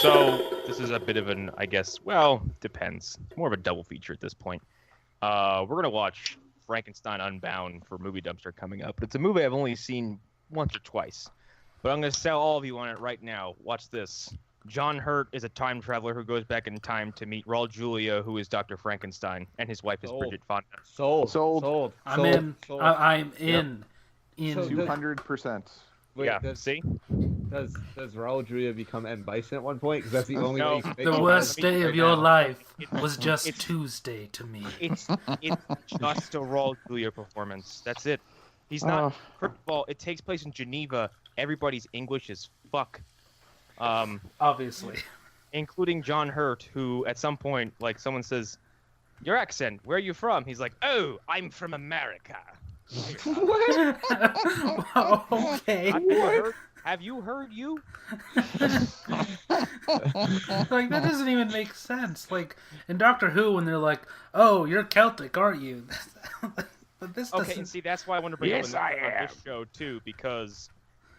So this is a bit of an, I guess, well, depends. It's more of a double feature at this point. We're gonna watch Frankenstein Unbound for Movie Dumpster coming up. It's a movie I've only seen once or twice, but I'm gonna sell all of you on it right now. Watch this. John Hurt is a time traveler who goes back in time to meet Raul Julia, who is Dr. Frankenstein, and his wife is Bridget Fonda. Sold. I'm in. I'm in. Yep. In. 200%. Wait, Yeah, does see? Raul Julia become M. Bison at one point? Because that's the only No. way you can make The it worst right day of now. your life It- was just it's- Tuesday to me. It's just a Raul Julia performance. That's it. He's not. First of all, it takes place in Geneva. Everybody's English as fuck. Obviously. Including John Hurt, who at some point, like, someone says, "Your accent, where are you from?" He's like, "Oh, I'm from America." Okay. Have you heard you? Like, that doesn't even make sense. Like, in Doctor Who, when they're like, "Oh, you're Celtic, aren't you?" But this Okay, doesn't... and see, that's why I want to bring Yes, up I another on am. this show, too, because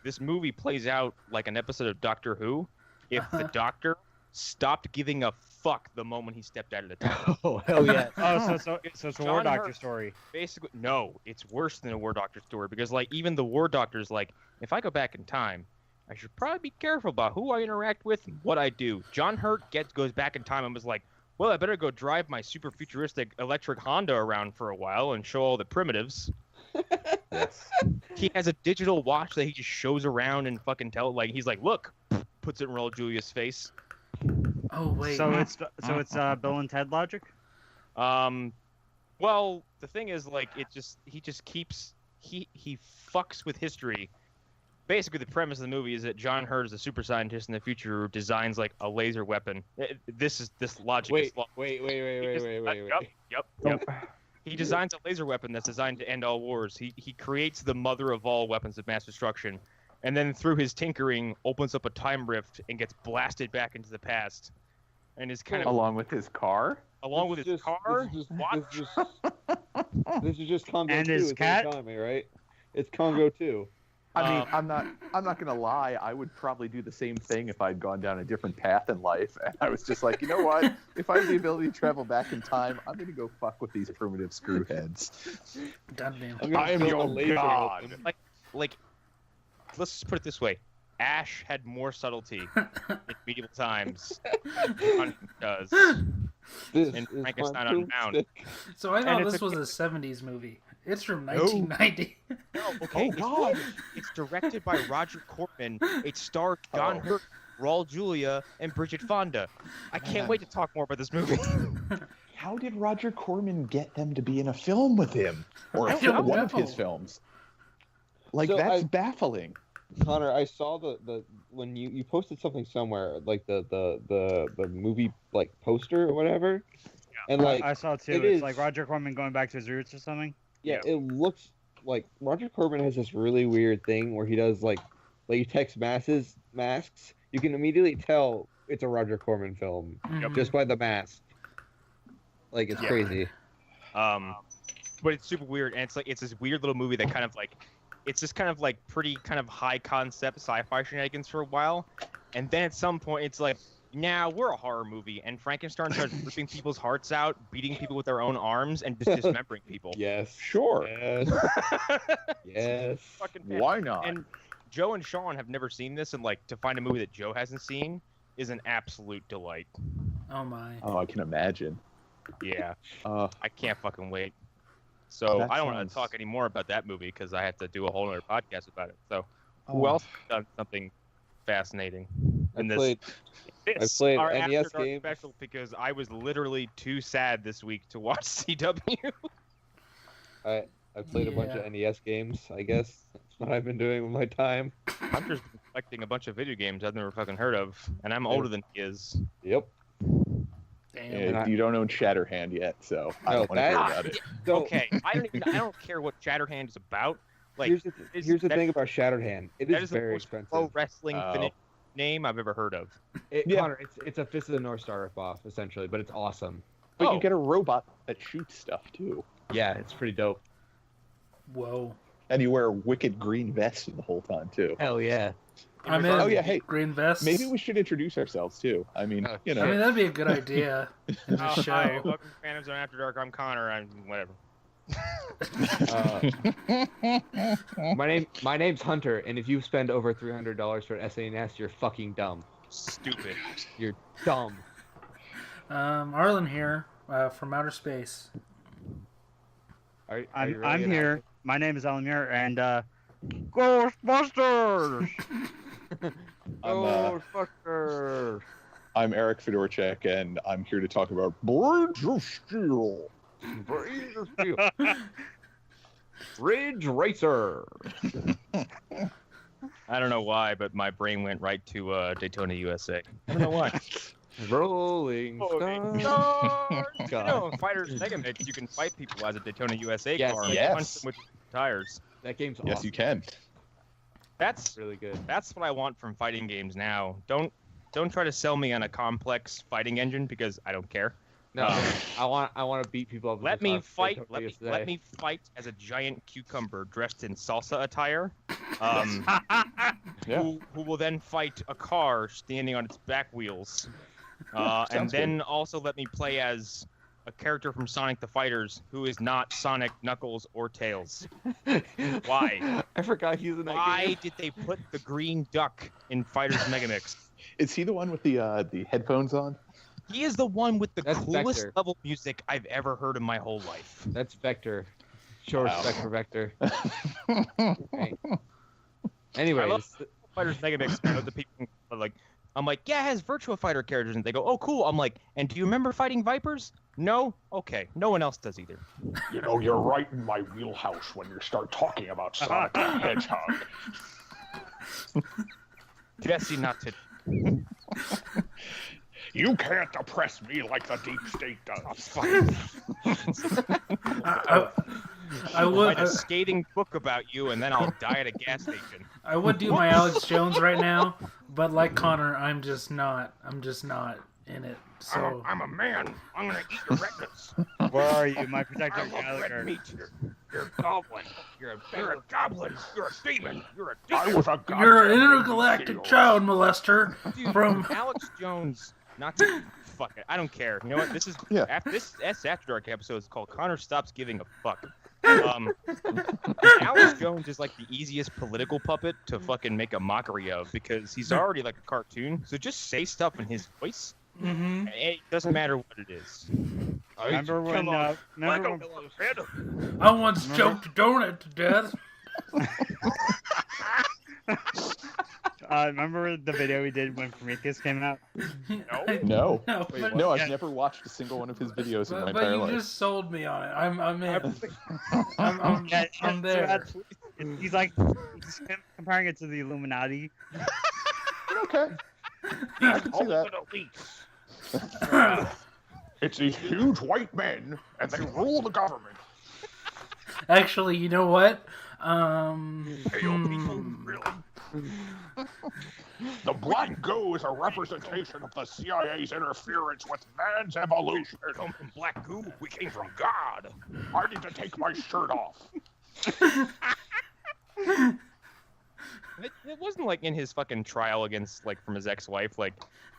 this movie plays out like an episode of Doctor Who if the Doctor stopped giving a fuck the moment he stepped out of the tower. Oh, hell yeah. Oh, so it's a John War Doctor Hurt. story. Basically, no, it's worse than a War Doctor story, because, like, even the War Doctor's like, if I go back in time, I should probably be careful about who I interact with and what I do. John Hurt goes back in time and was like, well, I better go drive my super futuristic electric Honda around for a while and show all the primitives. Yes. He has a digital watch that he just shows around and fucking he's like, look, puts it in Raul Julia's face. Oh, wait. So it's Bill and Ted logic. Well, the thing is, like, he fucks with history. Basically, the premise of the movie is that John Hurt is a super scientist in the future who designs, like, a laser weapon. This logic is flawed. Wait. Yep. He designs a laser weapon that's designed to end all wars. He creates the mother of all weapons of mass destruction, and then through his tinkering, opens up a time rift and gets blasted back into the past, and is kind of Along with his car? along with his car, watch. This is just Congo And 2, his is what cat? you're telling me, right? It's Congo 2. I mean, I'm not gonna lie. I would probably do the same thing if I'd gone down a different path in life. And I was just like, you know what? If I have the ability to travel back in time, I'm gonna go fuck with these primitive screwheads. Goddamn. I'm gonna I am build your a laser god. weapon. Like, let's just put it this way: Ash had more subtlety in medieval times than Hunting does This in is Frankenstein my Unbound. broomstick. So I thought it's this a- was a 70s movie. It's from 1990. No, okay. God. It's directed by Roger Corman. It stars John Hurt, Raul Julia, and Bridget Fonda. I can't wait to talk more about this movie. How did Roger Corman get them to be in a film with him, or I don't one of know. his films? Like, So that's I- baffling. Connor, I saw the when you posted something somewhere, like the movie, like, poster or whatever, and like I saw it too. it It's is- like Roger Corman going back to his roots or something. yeah, it looks like Roger Corman has this really weird thing where he does like latex masks. You can immediately tell it's a Roger Corman film Mhm. just by the mask. Like, it's Yeah. crazy. But it's super weird, and it's this weird little movie that kind of like, it's just kind of like pretty kind of high concept sci-fi shenanigans for a while, and then at some point it's like, now we're a horror movie, and Frankenstein starts ripping people's hearts out, beating people with their own arms, and just dismembering people. Yes. Sure. Yes. Yes. Fucking bad. Why not? And Joe and Sean have never seen this, and like to find a movie that Joe hasn't seen is an absolute delight. Oh, my. Oh, I can imagine. Yeah, Uh, I can't fucking wait. So That I don't want sounds- to talk any more about that movie because I have to do a whole other podcast about it. So who Oh. else has done something fascinating in this? I've played our NES After Dark games. special because I was literally too sad this week to watch CW. I played a bunch Yeah. of NES games, I guess. That's what I've been doing with my time. Hunter's been collecting a bunch of video games I've never fucking heard of, and I'm older than he is. Yep. Damn. yeah, you don't own Shatterhand yet, so I No, don't want to hear that- about it. So, Okay, I don't care what Shatterhand is about. Like, here's the that- thing about Shattered Hand. It that is is the very most expensive. pro wrestling Oh. finish name I've ever heard of. Yeah. Connor, it's a Fist of the North Star ripoff, essentially, but it's awesome. But Oh. you get a robot that shoots stuff too, Yeah, it's pretty dope. Whoa. and you wear a wicked green vest the whole time too. Hell yeah. I'm in. Oh, yeah, hey, Green vest. Maybe we should introduce ourselves too. I mean, you know. I mean, that'd be a good idea. In Oh, this hi, show. welcome to Phantom Zone After Dark. I'm Connor. I'm whatever. My name's Hunter, and if you spend over $300 for an SNS, you're fucking dumb. Stupid. You're dumb. Arlen here from outer space. I'm here. My name is Allan and Ghostbusters. Ghostbusters. I'm Eric Fedorchak, and I'm here to talk about Bridge of Steel. Bridge of Steel. Ridge Racer. I don't know why, but my brain went right to Daytona, USA. I don't know why. Rolling Rolling Stars. You know, in Fighters Mega Mix, you can fight people as a Daytona USA Yes, car and yes. punch them with tires. That game's awesome. Yes, you can. That's Really good. that's what I want from fighting games now. Don't try to sell me on a complex fighting engine because I don't care. No, I want to beat people up. with Let the me cars fight. totally Let yesterday. me fight as a giant cucumber dressed in salsa attire. Yeah. Who will then fight a car standing on its back wheels. And Sounds then also let me play as a character from Sonic the Fighters who is not Sonic, Knuckles, or Tails. Why? I forgot he's in that Why game. did they put the green duck in Fighters Megamix? Is he the one with the headphones on? He is the one with the That's coolest Vector. level music I've ever heard in my whole life. That's Vector. Short Wow. spec for Vector. Right. I Anyways, love Fighters Megamix. I know the people are like, I'm like, yeah, it has Virtua Fighter characters, and they go, oh, cool. I'm like, and do you remember fighting Vipers? No? Okay. No one else does either. You know, you're right in my wheelhouse when you start talking about Sonic the Hedgehog. Jesse, not to. You can't oppress me like the deep state does. I Write a would. scathing book about you, and then I'll die at a gas station. I would do my Alex Jones right now, but like Connor, I'm just not in it. So I'm a man. I'm gonna eat your retinas. Where are you, my I protector love red Gallagher? meat. You're a goblin. You're a goblin. You're a demon. You're a demon. I was a goblin. you're an intergalactic child molester Dude, from. Alex Jones, not to fuck it. I don't care. You know what? This is Yeah. after this After Dark episode is called Connor Stops Giving a Fuck. Alex Jones is like the easiest political puppet to fucking make a mockery of because he's already like a cartoon. So just say stuff in his voice. Mm-hmm. It doesn't matter what it is. Remember when? Remember when? I once choked a donut to death. Remember the video we did when Prometheus came out? No. No, Wait, but, No, I've Yeah. never watched a single one of his videos in my but entire you life. just sold me on it. I'm in. I'm there. He's like he's comparing it to the Illuminati. Okay. I can see that. It's these huge white men, and they rule the government. Actually, you know what? The black goo is a representation of the CIA's interference with man's evolution. We come from black goo. We came from God. I need to take my shirt off. It wasn't like in his fucking trial against like from his ex-wife. Like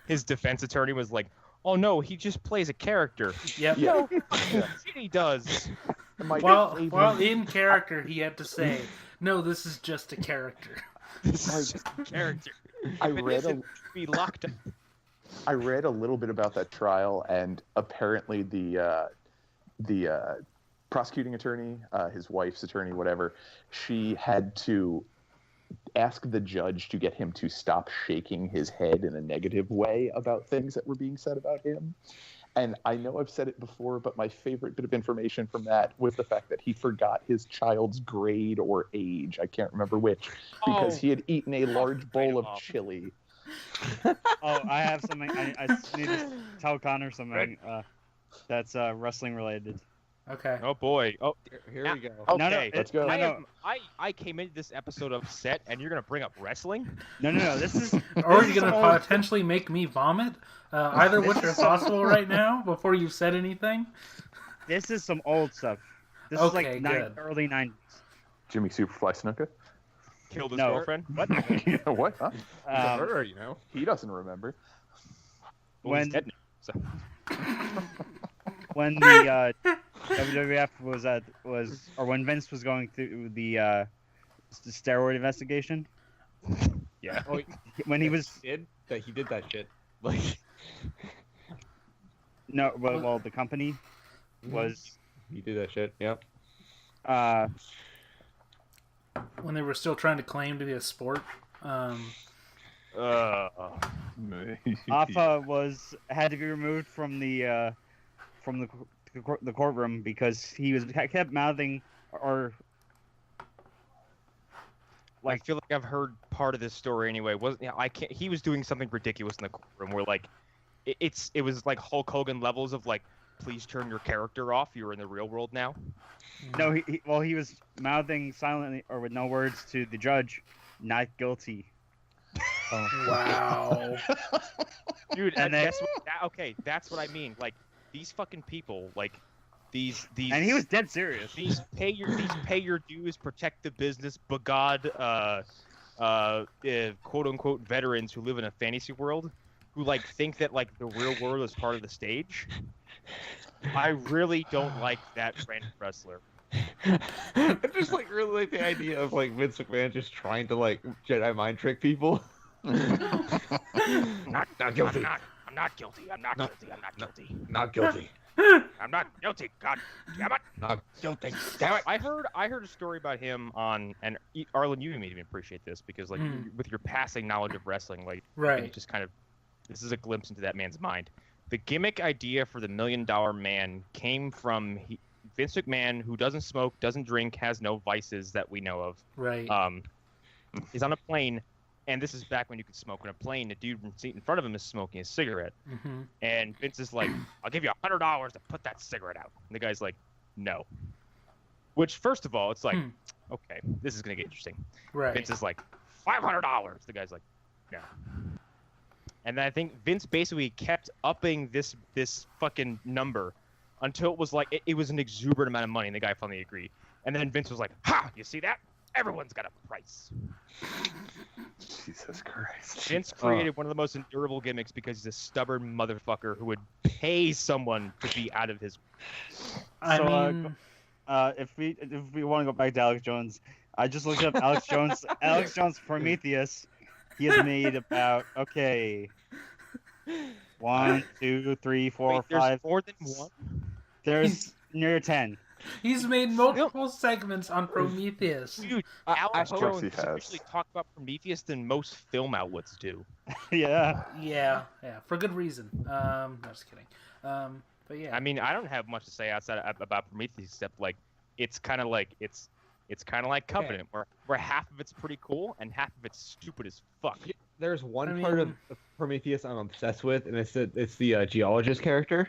his defense attorney was like, "Oh no, he just plays a character." Yep. Yeah. No, shit he does. While in character, he had to say, "No, this is just a character." This is just a character. I If it read isn't, be locked up. I read a little bit about that trial, and apparently the prosecuting attorney, his wife's attorney, whatever, she had to ask the judge to get him to stop shaking his head in a negative way about things that were being said about him. And I know I've said it before, but my favorite bit of information from that was the fact that he forgot his child's grade or age. I can't remember which, because he had eaten a large bowl of chili. Oh, I have something. I need to tell Connor something that's wrestling related. Okay. Oh boy. Oh, Here we go. okay. Let's go. I came into this episode upset, and you're gonna bring up wrestling? No. This is. Or are this you is gonna old- potentially make me vomit? Either which are possible right now before you've said anything. This is some old stuff. This Okay, is like good. early 90s. Jimmy Superfly Snuka? killed his No. girlfriend. What? Yeah, what? Huh? It's a Um, murder, you know. He doesn't remember. Well, he's when dead now, so. when the WWF or when Vince was going through the steroid investigation, Yeah. Oh, when he was he did that shit. Like, well the company was he did that shit. Yep. When they were still trying to claim to be a sport. Alpha had to be removed from the courtroom because he kept mouthing or I feel like I've heard part of this story anyway. I can't. He was doing something ridiculous in the courtroom where like it was like Hulk Hogan levels of like, please turn your character off. You're in the real world now. no he was mouthing silently or with no words to the judge, not guilty. Wow. Dude, And and that's what I mean. Like these fucking people, like these And he was dead serious. these pay your dues, protect the business, begod quote unquote veterans who live in a fantasy world, who like think that like the real world is part of the stage. I really don't like that brand of wrestler. I just like really like the idea of like Vince McMahon just trying to like Jedi mind trick people. Not guilty. I'm not guilty. I'm not guilty. I'm not guilty. Not guilty. I'm not guilty. God damn it. Not guilty. Damn it. I heard a story about him on, and Arlen, you made me appreciate this because like with your passing knowledge of wrestling, like Right. you just kind of, this is a glimpse into that man's mind. The gimmick idea for the $1 Million Man came from Vince McMahon, who doesn't smoke, doesn't drink, has no vices that we know of. Right. He's on a plane, and this is back when you could smoke on a plane. The dude in front of him is smoking a cigarette, and Vince is like, "I'll give you $100 to put that cigarette out." And the guy's like, "No." Which, first of all, it's like, okay, this is gonna get interesting. Right. Vince is like, $500. The guy's like, no. And then I think Vince basically kept upping this fucking number until it was like it was an exuberant amount of money, and the guy finally agreed. And then Vince was like, "Ha! You see that? Everyone's got a price." Jesus Christ. Vince created one of the most endurable gimmicks because he's a stubborn motherfucker who would pay someone to be out of his. I mean, If we want to go back to Alex Jones, I just looked up Alex Jones. Alex Jones Prometheus. He has made about 1, 2, 3, 4, Wait, 5. there's more than one. There's near 10. he's made multiple segments on Prometheus. Dude, I Alex hope Jones he has. actually talk about Prometheus than most film outlets do. Yeah. Yeah, for good reason. No, just kidding. But yeah. I mean, I don't have much to say outside about Prometheus except like it's kind of like Covenant, where half of it's pretty cool and half of it's stupid as fuck. There's one part of Prometheus I'm obsessed with, and it's the geologist character.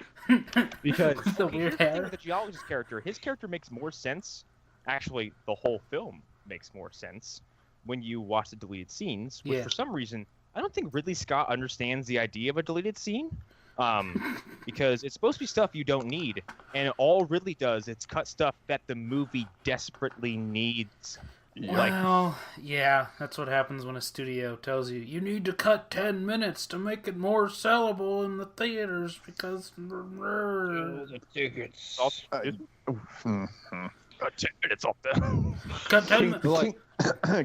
Because the weird hair. The geologist character, his character makes more sense. Actually, the whole film makes more sense when you watch the deleted scenes. Which for some reason, I don't think Ridley Scott understands the idea of a deleted scene. Because it's supposed to be stuff you don't need, and all Ridley does is cut stuff that the movie desperately needs. Well, yeah, that's what happens when a studio tells you you need to cut 10 minutes to make it more sellable in the theaters because The tickets. Cut 10 minutes off there. cut 10 minutes.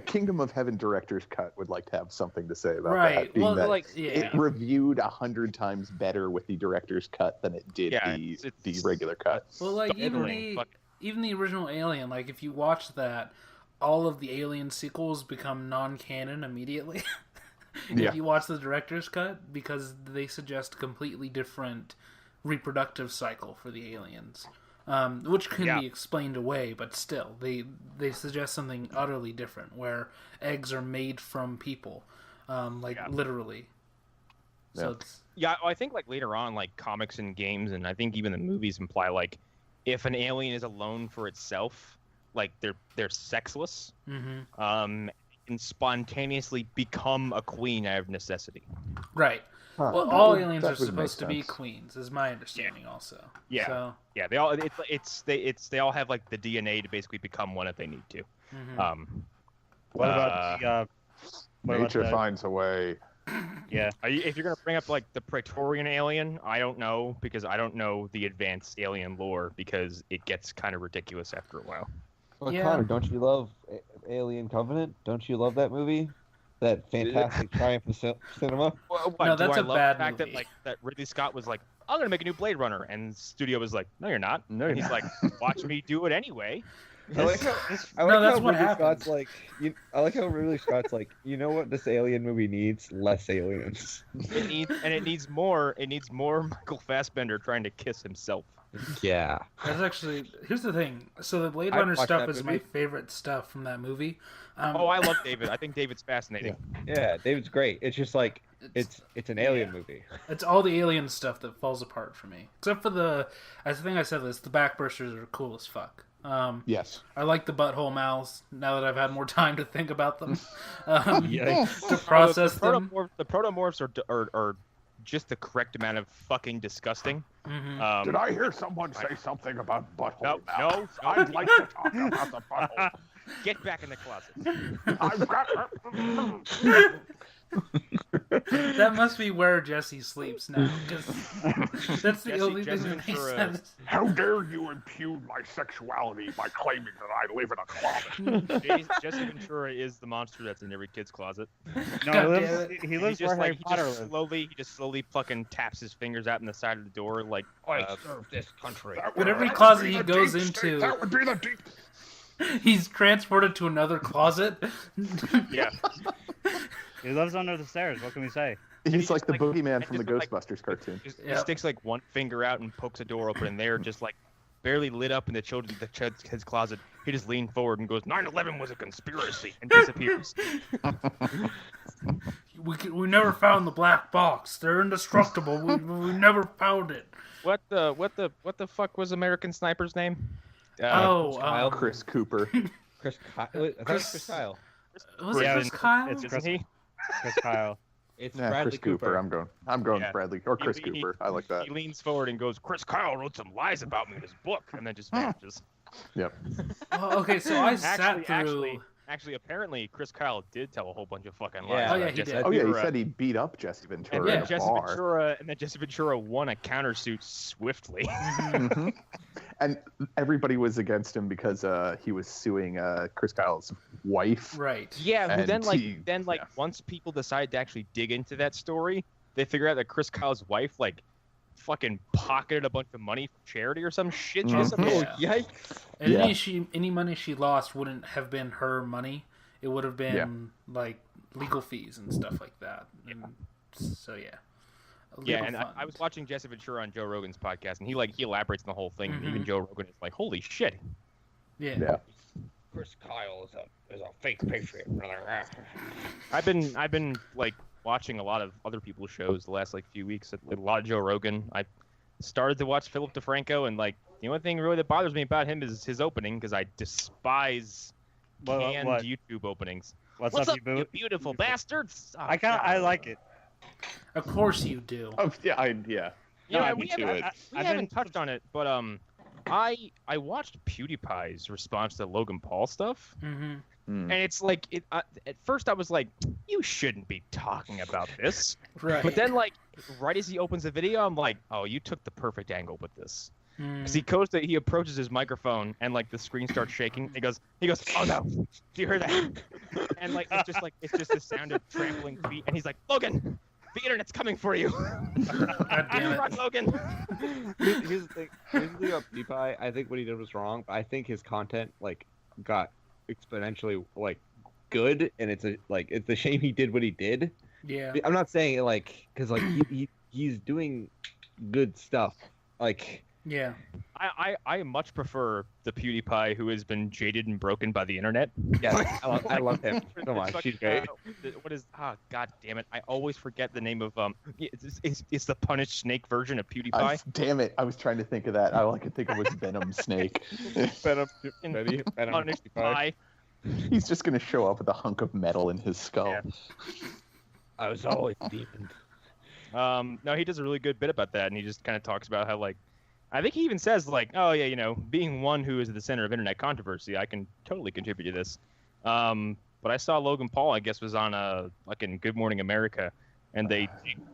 Kingdom of Heaven director's cut would like to have something to say about Right. that. being Well, that like, it reviewed 100 times better with the director's cut than it did the regular cut. Well, like even Fuck. the original Alien, like if you watch that, all of the Alien sequels become non-canon immediately. If you watch the director's cut, because they suggest a completely different reproductive cycle for the aliens, which can be explained away, but still, they suggest something utterly different, where eggs are made from people, literally. So it's... Yeah, I think like later on, like comics and games, and I think even the movies imply like if an alien is alone for itself, like they're sexless, and spontaneously become a queen out of necessity. Right. Huh. Well, all aliens That are would supposed to make be sense. queens, is my understanding. Also. Yeah. So, Yeah, they all they all have like the DNA to basically become one if they need to. What about the? What about Nature the- finds a way. Yeah. If you're gonna bring up like the Praetorian alien, I don't know because I don't know the advanced alien lore because it gets kind of ridiculous after a while. Well, Yeah. Connor, don't you love Alien Covenant? Don't you love that movie? That fantastic triumph of cinema. Well, No, do that's I a love bad the fact movie. that like that Ridley Scott was like, I'm gonna make a new Blade Runner, and studio was like, no, you're not. No, And you're he's like, watch me do it anyway. I like how, I No, like that's how what Ridley happened. Scott's like. I like how Ridley Scott's like. You know what this alien movie needs? Less aliens. It needs more. It needs more Michael Fassbender trying to kiss himself. Yeah. That's actually here's the thing. So the Blade I'd Runner watch stuff that is my movie. favorite stuff from that movie. Oh, I love David. I think David's fascinating. Yeah, David's great. It's just like it's an alien movie. It's all the alien stuff that falls apart for me, except for I think I said this. The backbursters are cool as fuck. Yes. I like the butthole mouths now that I've had more time to think about them, Yikes. to process the them. The protomorphs are just the correct amount of fucking disgusting. Mhm. Did I hear someone say something about butthole? No, now? no, I'd like to talk about the butthole. Get back in the closet. I've got. That must be where Jesse sleeps now, because that's the Jesse- only Jesse thing that makes Ventura. sense. How dare you impugn my sexuality by claiming that I live in a closet? Jesse Ventura is the monster that's in every kid's closet. No, God he damn lives, it. he lives where Harry Potter lives. He just slowly fucking taps his fingers out in the side of the door like serve this country. But every closet he goes into- That would be the deep. He's transported to another closet. yeah. He lives under the stairs. What can we say? He's like the like- boogeyman and from the just like- Ghostbusters cartoon. Just, Yeah. He sticks like one finger out and pokes a door open, and they're just like barely lit up in the kid's closet. He just leaned forward and goes, 9/11 was a conspiracy, and disappears. We never found the black box. They're indestructible. We never found it. What the fuck was American Sniper's name? Oh, Chris Cooper. Chris Kyle. I thought it was Chris Kyle. was it Yeah, Chris Kyle? it's Isn't he? Chris Kyle. It's Nah, Bradley Chris Cooper. I'm going Yeah. Bradley or Chris He- Cooper. I like that. He leans forward and goes, Chris Kyle wrote some lies about me in his book, and then just vanishes. Yep. Oh, okay, so I sat through. Actually, apparently, Chris Kyle did tell a whole bunch of fucking lies. Yeah. about Oh, yeah, he Jesse did. Oh yeah, he Ventura. said he beat up Jesse Ventura Yeah. in a Jesse bar. Ventura, and then Jesse Ventura won a countersuit swiftly. Mhm. And everybody was against him because he was suing Chris Kyle's wife. Right. Yeah, who And then yeah. once people decide to actually dig into that story, they figure out that Chris Kyle's wife fucking pocketed a bunch of money for charity or some shit. She Mhm. disappeared. Yeah. Yikes. And Yeah. any money she lost wouldn't have been her money. It would have been Yeah. like legal fees and stuff like that. And so yeah. A Yeah, legal and fund. I was watching Jesse Ventura on Joe Rogan's podcast, and he elaborates on the whole thing. Mhm. Even Joe Rogan is like, "Holy shit!" Yeah. Yeah. Chris Kyle is a fake patriot. I've been like watching a lot of other people's shows the last few weeks. A lot of Joe Rogan. I started to watch Philip DeFranco, and the only thing really that bothers me about him is his opening because I despise canned What? YouTube openings. What's What's up, up, you beautiful bastards? Oh, I like it. Of course you do. Oh yeah, yeah. Yeah, No, we me too. haven't, we I've haven't been- touched on it, but I watched PewDiePie's response to Logan Paul stuff, Mm-hmm. and it's like at first I was like, you shouldn't be talking about this, Right. but then right as he opens the video, I'm like, oh, you took the perfect angle with this. Mm. Because he approaches his microphone and the screen starts shaking. He goes, oh no, do you hear that? And it's just the sound of trampling feet, and he's like, Logan, the internet's coming for you. God damn it. Run, Logan. Here's the thing. Here's the thing about PewDiePie. I think what he did was wrong, but I think his content got exponentially good, and it's a shame he did what he did. Yeah. I'm not saying it because he's doing good stuff. Yeah. I much prefer the PewDiePie who has been jaded and broken by the internet. Yeah, I love him so much. Fucking, He's great. what is? God damn it! I always forget the name of It's the punished snake version of PewDiePie. Damn it! I was trying to think of that. All I could think of was Venom Snake. Venom Punished Pie. He's just gonna show up with a hunk of metal in his skull. Yeah. I was always deepened. No, he does a really good bit about that, and he just kind of talks about how I think he even says oh yeah, being one who is at the center of internet controversy, I can totally contribute to this. but I saw Logan Paul, I guess, was on fucking Good Morning America, and they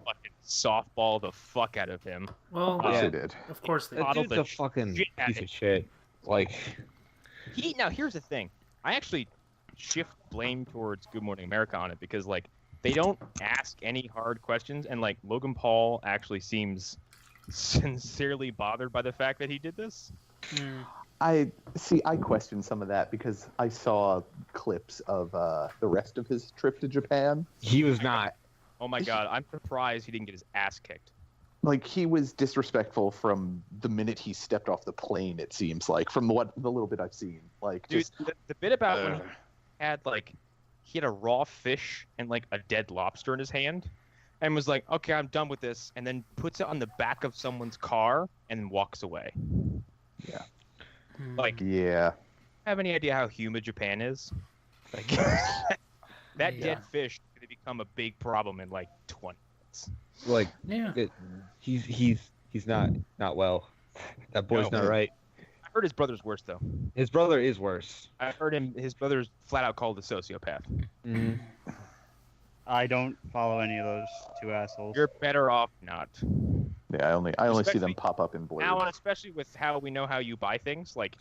fucking softball the fuck out of him. Well, Of course Yeah. they did. of course they. That Bottled dude's a the fucking shit out piece of of shit. Like, Now here's the thing. I actually shift blame towards Good Morning America on it because like they don't ask any hard questions, and like Logan Paul actually seems sincerely bothered by the fact that he did this. I question some of that because I saw clips of the rest of his trip to Japan. he was not. Oh my god, I'm surprised he didn't get his ass kicked. Like he was disrespectful from the minute he stepped off the plane. It seems like from the little bit I've seen. Like Dude, just the bit about when he had a raw fish and like a dead lobster in his hand, and was like, "Okay, I'm done with this," and then puts it on the back of someone's car and walks away. Like, yeah. have any idea how humid Japan is? Like, that dead fish is going to become a big problem in like 20 minutes. Like, Yeah. he's not well. That boy's No. not right. I heard his brother's worse though. His brother is worse. I heard his brother's flat out called a sociopath. Mm. I don't follow any of those two assholes. You're better off not. Yeah, I only see Especially them pop up in blurb. Alan, especially with how we know how you buy things, like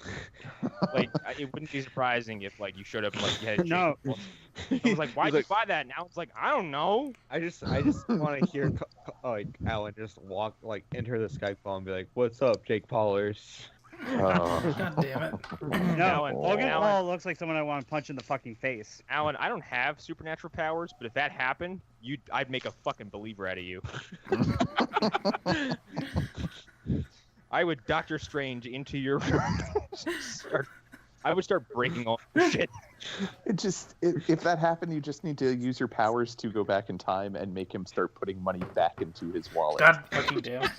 it wouldn't be surprising if like you showed up and like you had No. I was like, why'd you buy that? Now it's like, I don't know. I just want to hear like Allan just enter the Skype call and be like, "What's up, Jake Paulers?" God damn it. No, Alan, Logan Alan. Paul looks like someone I want to punch in the fucking face. Alan, I don't have supernatural powers, but if that happened, I'd make a fucking believer out of you. I would Doctor Strange into your room. I would start breaking all your shit. If that happened, you just need to use your powers to go back in time and make him start putting money back into his wallet. God fucking damn.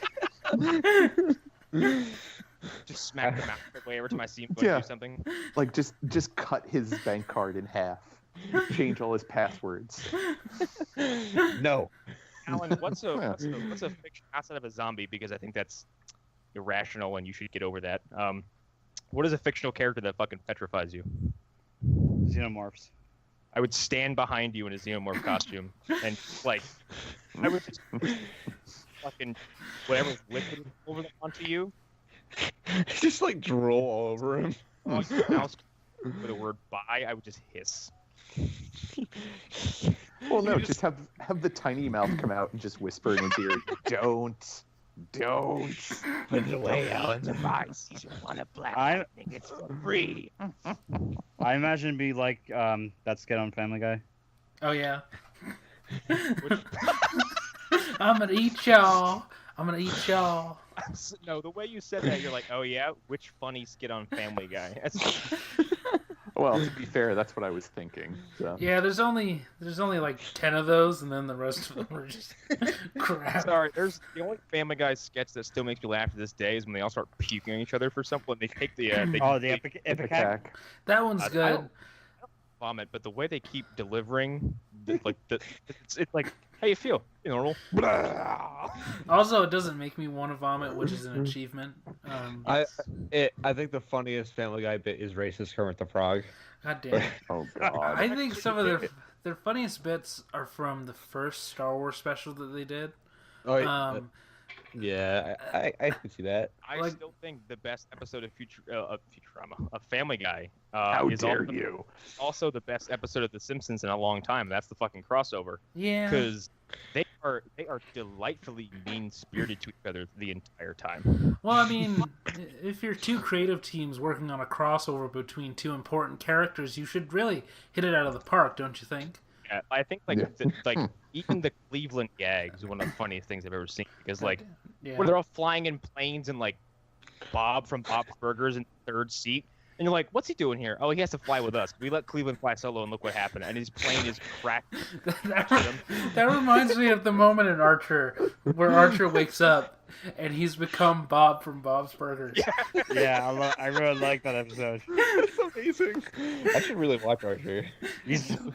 Just smack him out the way every time I see him go Yeah. do something. Like just cut his bank card in half. Change all his passwords. No. Alan, what's a fiction outside of a zombie? Because I think that's irrational and you should get over that. What is a fictional character that fucking petrifies you? Xenomorphs. I would stand behind you in a xenomorph costume and like I would just fucking whatever's liquid over onto you. Just like drool all over him. Like your mouse with the word "bye," I would just hiss. Well, no, just have the tiny mouth come out and just whisper in his ear, "Don't." Put it away, Allan. Buy season 1 of Black I- Lightning. It's for free. I imagine it'd be like that skit on Family Guy. Oh, yeah. I'm gonna eat y'all. No, the way you said that, you're like, oh yeah, which funny skit on Family Guy? That's- Well, to be fair, that's what I was thinking. So. Yeah, there's only like 10 of those, and then the rest of them are just crap. Sorry, there's the only Family Guy sketch that still makes me laugh to this day is when they all start puking on each other for something. And they take the The epic hack. That one's I good. don't vomit, but the way they keep delivering, it's like, how you feel? You normal? Also, it doesn't make me want to vomit, which is an achievement. I think the funniest Family Guy bit is racist Kermit the Frog. God damn it. Oh God. I think some of their funniest bits are from the first Star Wars special that they did. Oh, Yeah. yeah, I can see that. I still think the best episode of Futurama, of Family Guy, How is dare you? also the best episode of The Simpsons in a long time. That's the fucking crossover. Yeah. Because they are delightfully mean-spirited to each other the entire time. Well, I mean, if you're two creative teams working on a crossover between two important characters, you should really hit it out of the park, don't you think? Yeah, I think even the Cleveland gags are one of the funniest things I've ever seen because Yeah. where they're all flying in planes and like Bob from Bob's Burgers in the third seat. And you're like, what's he doing here? Oh, he has to fly with us. We let Cleveland fly solo, and look what happened. And his plane is cracked. that reminds me of the moment in Archer where Archer wakes up and he's become Bob from Bob's Burgers. Yeah, I really like that episode. That's amazing. I should really watch Archer.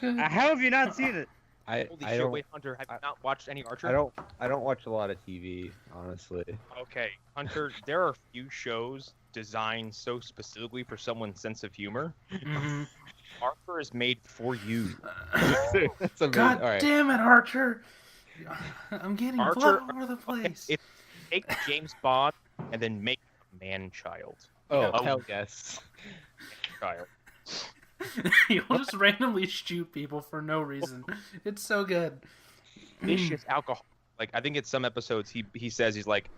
How have you not seen it? I Holy shit, don't. wait, Hunter, have you not watched any Archer? I don't watch a lot of TV, honestly. Okay, Hunter, there are a few shows designed so specifically for someone's sense of humor. Mhm. Archer is made for you. That's amazing. God All right. damn it, Archer! I'm getting Archer- blood all over the place. It's take James Bond and then make a man-child. Oh, Oh. hell yes. Child. You'll just randomly shoot people for no reason. It's so good. Vicious alcohol. Like I think it's some episodes he says he's like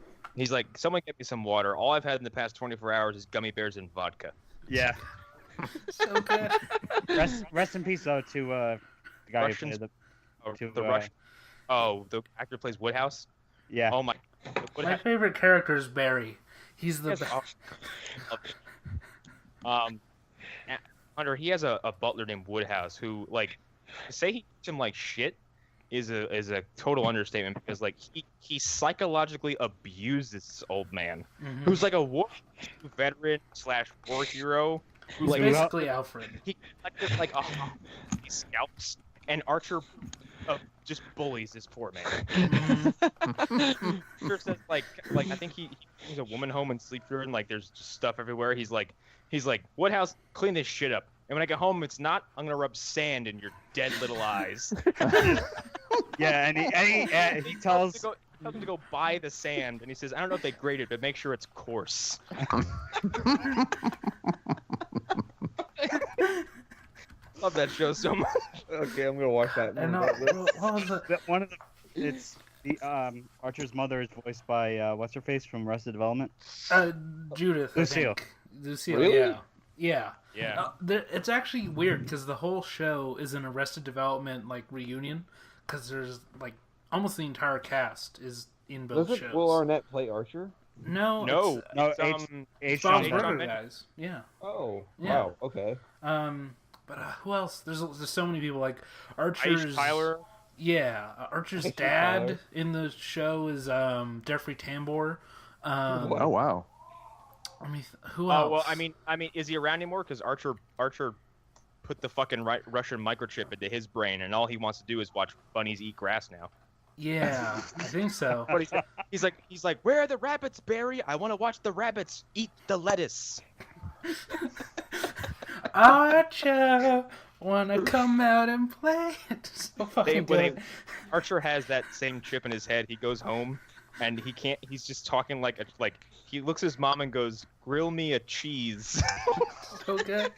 someone get me some water. All I've had in the past 24 hours is gummy bears and vodka. Yeah. So good. Rest in peace though to the guy Russians- who played Or To, the Russian. Oh, the actor plays Woodhouse. yeah. Oh my. My Woodhouse. favorite character is Barry. He's the Yes, best. Hunter, he has a butler named Woodhouse who, like, to say he treats him like shit is a total understatement because, like, he psychologically abused this old man Mhm. who's like a war veteran / war hero who He's like basically Alfred. he collected like these scalps, and Archer just bullies this poor man. Mhm. Archer says like I think he brings a woman home and sleeps through her, and like there's just stuff everywhere. He's like Woodhouse, clean this shit up. And when I get home, it's not. I'm gonna rub sand in your dead little eyes. Yeah, and he tells tells him to go buy the sand, and he says, I don't know if they grade it, but make sure it's coarse. Love that show so much. Okay, I'm gonna watch that. And what was it? one of the it's the Archer's mother is voiced by what's her face from Arrested Development. Judith. I Lucille. think. Lucille. Really? Yeah. Yeah. Yeah. It's actually weird because the whole show is an Arrested Development like reunion because there's like almost the entire cast is in both Doesn't shows. Will Arnett play Archer? No. No, It's, No, it's, H. Bob's H. John John Burger Benjamin. guys. Yeah. Oh, Yeah. wow. Okay. But who else? There's so many people like Archer's. Aisha Tyler. Yeah, Archer's Aisha dad Tyler. in the show is Jeffrey Tambor. Oh wow. I mean, who else? Oh well, I mean, is he around anymore? Because Archer put the fucking Russian microchip into his brain, and all he wants to do is watch bunnies eat grass now. Yeah, I think so. But he's like, where are the rabbits, Barry? I want to watch the rabbits eat the lettuce. Archer, wanna come out and play? It's so fucking good. Archer has that same chip in his head. He goes home, and he can't. He's just talking like he looks at his mom and goes, "Grill me a cheese." So good.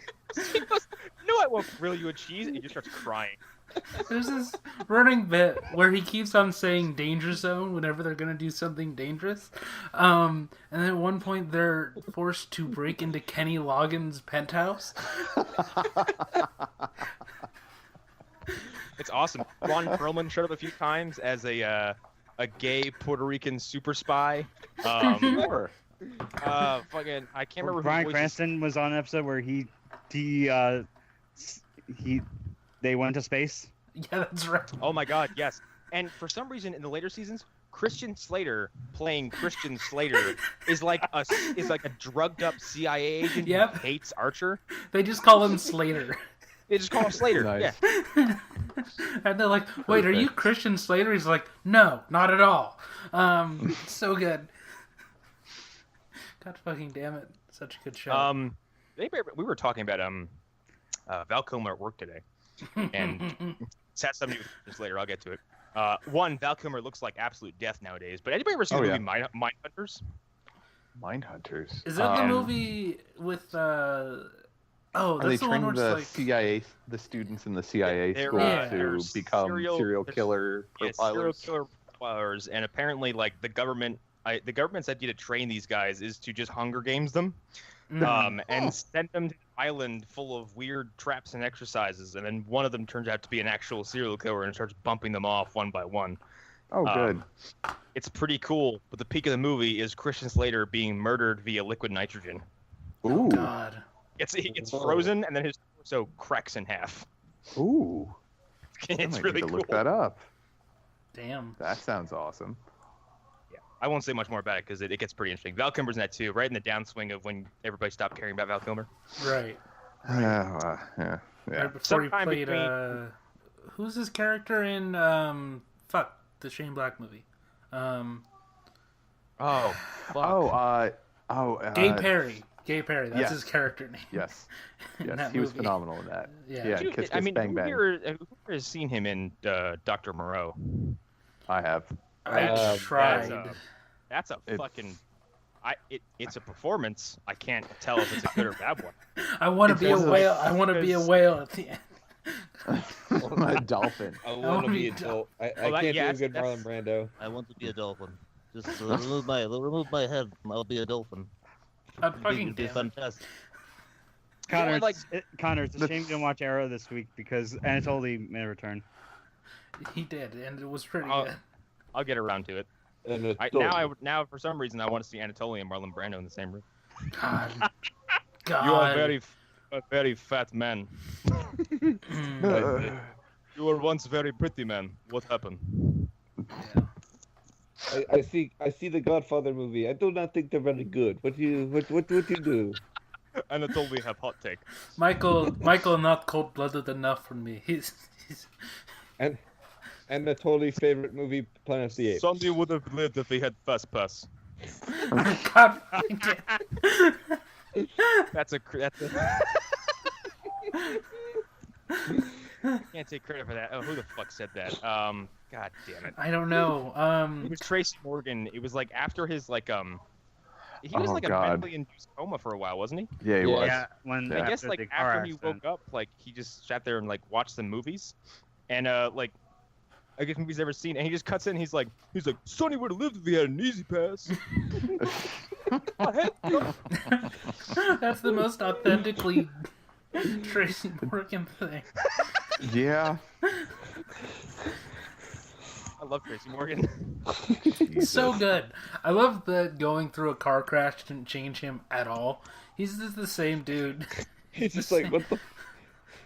He goes, "No, I won't grill you a cheese," and he just starts crying. There's this running bit where he keeps on saying danger zone whenever they're gonna do something dangerous. And then at one point they're forced to break into Kenny Loggins' penthouse. It's awesome. Ron Perlman showed up a few times as a gay Puerto Rican super spy. Sure. Fucking, I can't remember. Bryan who voices- Cranston was on an episode where they went to space. Yeah, that's right. Oh my God, yes. And for some reason, in the later seasons, Christian Slater playing Christian Slater is like a drugged up CIA agent Yep. who hates Archer. They just call him Slater. They just call him Slater. Nice. Yeah. And they're like, wait, are you Christian Slater? He's like, no, not at all. So good. God fucking damn it. Such a good show. We were talking about Val Kilmer at work today, and it's had something to do with this later. I'll get to it. One, Val Kilmer looks like absolute death nowadays. But anybody ever seen the yeah. movie Mindhunters? Mindhunters. Is that the movie with Oh, Are they that's the one where training it's the like CIA, the students in the CIA They're, school they're to become serial killer serial profilers? killer profilers, and apparently, like the government's idea to train these guys is to just Hunger Games them, and send them to an island full of weird traps and exercises, and then one of them turns out to be an actual serial killer and starts bumping them off one by one. Oh, good. It's pretty cool, but the peak of the movie is Christian Slater being murdered via liquid nitrogen. Ooh. God. It's frozen, and then his torso cracks in half. Ooh. I It's might really need to cool. look that up. Damn. That sounds awesome. Yeah, I won't say much more about it because it gets pretty interesting. Val Kilmer's in that too, right in the downswing of when everybody stopped caring about Val Kilmer. Right. Yeah. Right before Sometime he played between- who's his character in the Shane Black movie? Oh, fuck. Oh, Oh, Gay Perry. Gay Perry. That's yes. his character name. Yes. in Yes, that he was movie. phenomenal in that. Yeah. Yeah, Kiss Kiss Bang Bang. who has seen him in Dr. Moreau? I have. I tried. That's a It's- fucking. It's a performance. I can't tell if it's a good or bad one. I want to be a also- whale. I want to be a whale at the end. A dolphin. I want want to to be be a a dol- dope. I Well, can't yeah, do a good that's- Marlon Brando. I want to be a dolphin. Just remove my head. I'll be a dolphin. I'd It'd fucking be damn it. fantastic. Connor, Yeah, like- Connor, it's a shame you didn't watch Arrow this week because Anatoly made a return. He did, and it was pretty I'll- good. I'll get around to it. And Now for some reason I want to see Anatoly and Marlon Brando in the same room. God. You are a very fat man. Mm, You were once very pretty man. What happened? I see the Godfather movie. I do not think they're very good. What do you do? Anatoly have hot take. Michael, not cold-blooded enough for me. He's And the totally favorite movie, Planet of the Apes. Sonny would have lived if he had fast pass. God fucking damn. That's a. Can't take credit for that. Oh, who the fuck said that? God damn it. I don't know. It was Tracy Morgan. It was like after his like he was Oh, like God. a mentally induced coma for a while, wasn't he? Yeah, he was. Yeah, when I guess after like the car after he accident. woke up, like he just sat there and like watched the movies, and like I guess movies he's ever seen, and he just cuts in. And he's like Sonny would have lived if he had an easy pass. That's the most authentically Tracy Morgan thing. Yeah. I love Tracy Morgan. So good. I love that going through a car crash didn't change him at all. He's just the same dude. He's just like, what the?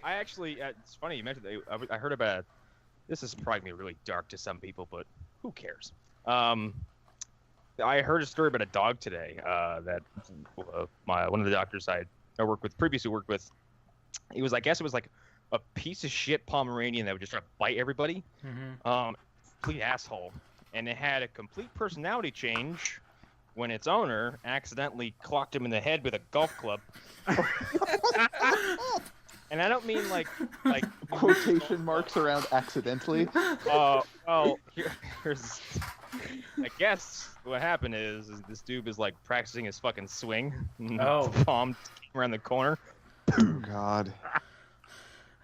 I actually, it's funny you mentioned that. I heard about. This is probably gonna be really dark to some people, but who cares? I heard a story about a dog today that one of the doctors I previously worked with. It was, I guess, it was like a piece of shit Pomeranian that would just try to bite everybody. Mm-hmm. Complete asshole, and it had a complete personality change when its owner accidentally clocked him in the head with a golf club. And I don't mean like Quotation marks around accidentally. well, here's I guess what happened is this dude was like practicing his fucking swing. Oh. Palm around the corner, Oh God.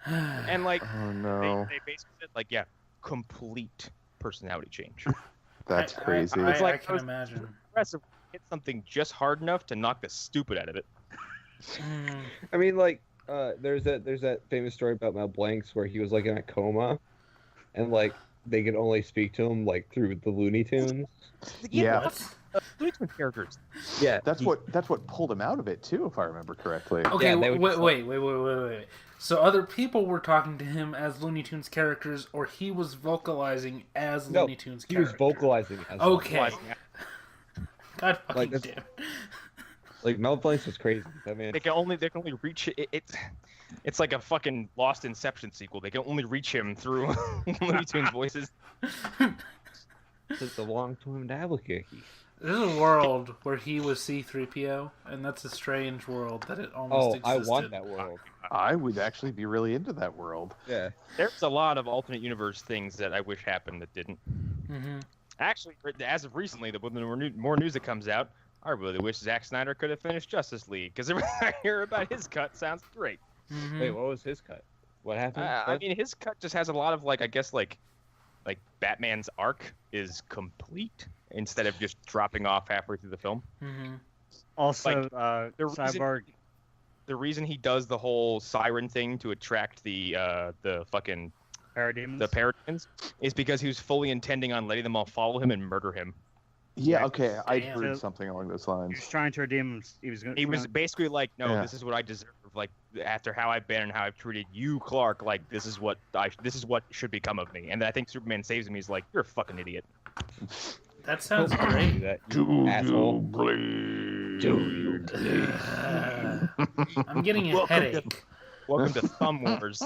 and like Oh no. they basically said like, yeah, complete personality change. That's crazy. I, It's like- I can imagine. Impressive. Hit something just hard enough to knock the stupid out of it. Mm, I mean, like, there's that famous story about Mel Blancs where he was like in a coma, and like they could only speak to him like through the Looney Tunes. Yeah. what? Looney Tunes characters. Yeah, That's what pulled him out of it too, if I remember correctly. Okay, Yeah, they would just, wait. So other people were talking to him as Looney Tunes characters, or he was vocalizing as No, Looney Tunes he was characters? vocalizing. As Okay. God fucking Like, damn. that's- Like Mel Blancs was crazy. I mean, They can only reach it. It's like a fucking Lost Inception sequel. They can only reach him through Looney Tunes voices. it belonged to him to Albuquerque. There's a world where he was C-3PO, and that's a strange world that it almost Oh, I existed. want that world. I would actually be really into that world. Yeah. There's a lot of alternate universe things that I wish happened that didn't. Mm-hmm. Actually, as of recently, with the more news that comes out, I really wish Zack Snyder could have finished Justice League, because every time I hear about his cut, sounds great. Mm-hmm. Wait, what was his cut? What happened? I mean, his cut just has a lot of like Batman's arc is complete instead of just dropping off halfway through the film. Mm-hmm. Also, like, the reason- Cyborg. The reason he does the whole siren thing to attract the fucking Parademons. the Parademons is because he was fully intending on letting them all follow him and murder him. Yeah, Yeah, okay, I damn. heard something along those He lines. was trying to redeem him. He was going. He was basically like, no, Yeah. this is what I deserve. Like after how I've been and how I've treated you, Clark. Like this is what should become of me. And I think Superman saves him. He's like, you're a fucking idiot. That sounds Do great. that, you asshole. I'm getting a headache. Welcome to Thumb Wars.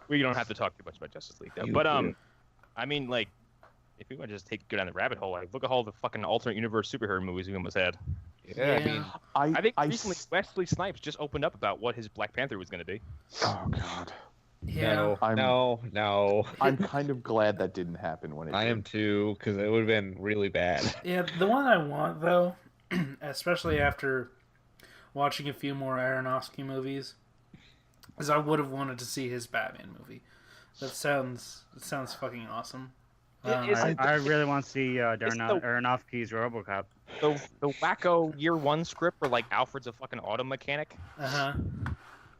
We don't have to talk too much about Justice League though. You But do. I mean, like, if we want to just go down the rabbit hole, like look at all the fucking alternate universe superhero movies we almost had. Yeah, I mean, I think recently Wesley Snipes just opened up about what his Black Panther was going to be. Oh God. Yeah. no. I'm kind of glad that didn't happen when it. I did. am too, because it would have been really bad. Yeah, the one I want though, especially after watching a few more Aronofsky movies, is I would have wanted to see his Batman movie. That sounds fucking awesome. I really want to see Darren Aronofsky's RoboCop. The wacko Year One script where like Alfred's a fucking auto mechanic.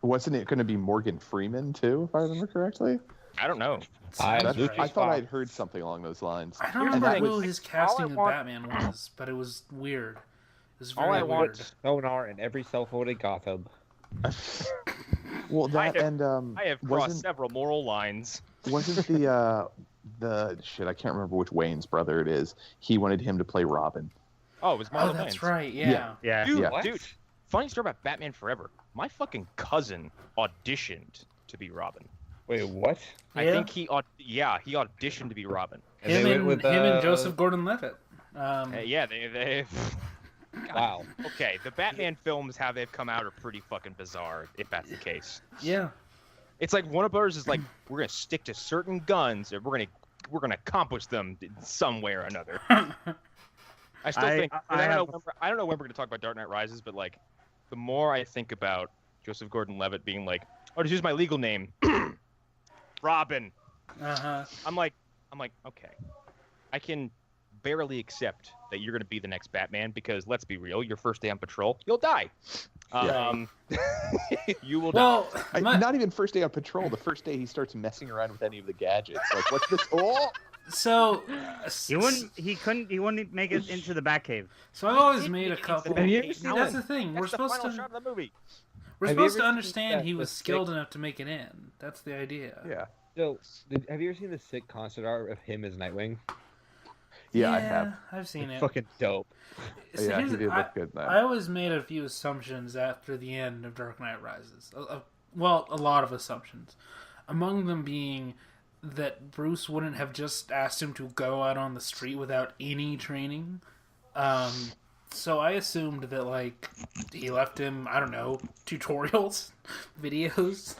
Wasn't it going to be Morgan Freeman too, if I remember correctly? I don't know. I thought I'd heard something along those lines. I don't remember who his casting of Batman was, but it was weird. It was very weird. Sonar in every cell phone in Gotham. Well, that I have crossed several moral lines. Wasn't the shit? I can't remember which Wayne's brother it is. He wanted him to play Robin. Oh, it was Marlon that's Wayans. right. Yeah. Dude, funny story about Batman Forever. My fucking cousin auditioned to be Robin. Wait, what? I think he auditioned to be Robin. Him and Joseph Gordon-Levitt. They Wow. Okay, the Batman films, how they've come out, are pretty fucking bizarre, if that's the case. Yeah. It's like Warner Brothers is like, we're gonna stick to certain guns, and we're gonna accomplish them in some way or another. I still think I don't know when we're gonna talk about Dark Knight Rises, but like, the more I think about Joseph Gordon-Levitt being like, oh, just use my legal name, Robin. I'm like, okay, I can barely accept that you're going to be the next Batman because let's be real, your first day on patrol, you'll die. You will die. Not even first day on patrol. The first day he starts messing around with any of the gadgets. Like, what's this? Oh. So he wouldn't make it into the Batcave. So I've always made a couple. See, that's the thing. We're supposed to understand he was skilled enough to make it in. That's the idea. Yeah. So, have you ever seen the sick concert art of him as Nightwing? Yeah, I have. I've seen it. Fucking dope. So yeah, he did look good in that. I always made a few assumptions after the end of Dark Knight Rises. Well, a lot of assumptions. Among them being that Bruce wouldn't have just asked him to go out on the street without any training. So I assumed that, like, he left him, I don't know, tutorials, videos,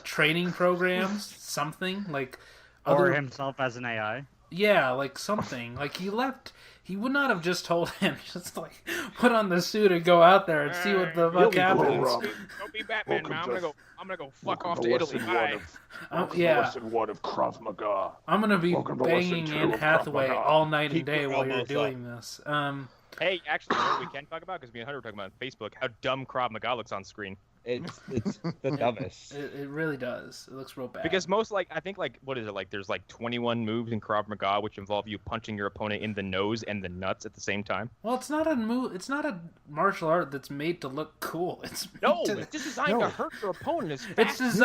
training programs, something, like... Or himself as an AI. Yeah, like something. Like, he would not have just told him, just, like, put on the suit and go out there and see what the fuck happens. Don't be Batman, man. I'm gonna go fuck off to Italy. Bye. Lesson one of Krav Maga. I'm gonna be banging Anne Hathaway all night and day while you're doing this. Hey, actually, you know what we can talk about? Because me and Hunter were talking about on Facebook how dumb Krav Maga looks on screen. It's the dumbest. It really does. It looks real bad. Because most, like, I think, like, what is it, like, there's, like, 21 moves in Krav Maga which involve you punching your opponent in the nose and the nuts at the same time. Well, it's not a martial art that's made to look cool. It's just designed to hurt your opponent as fast as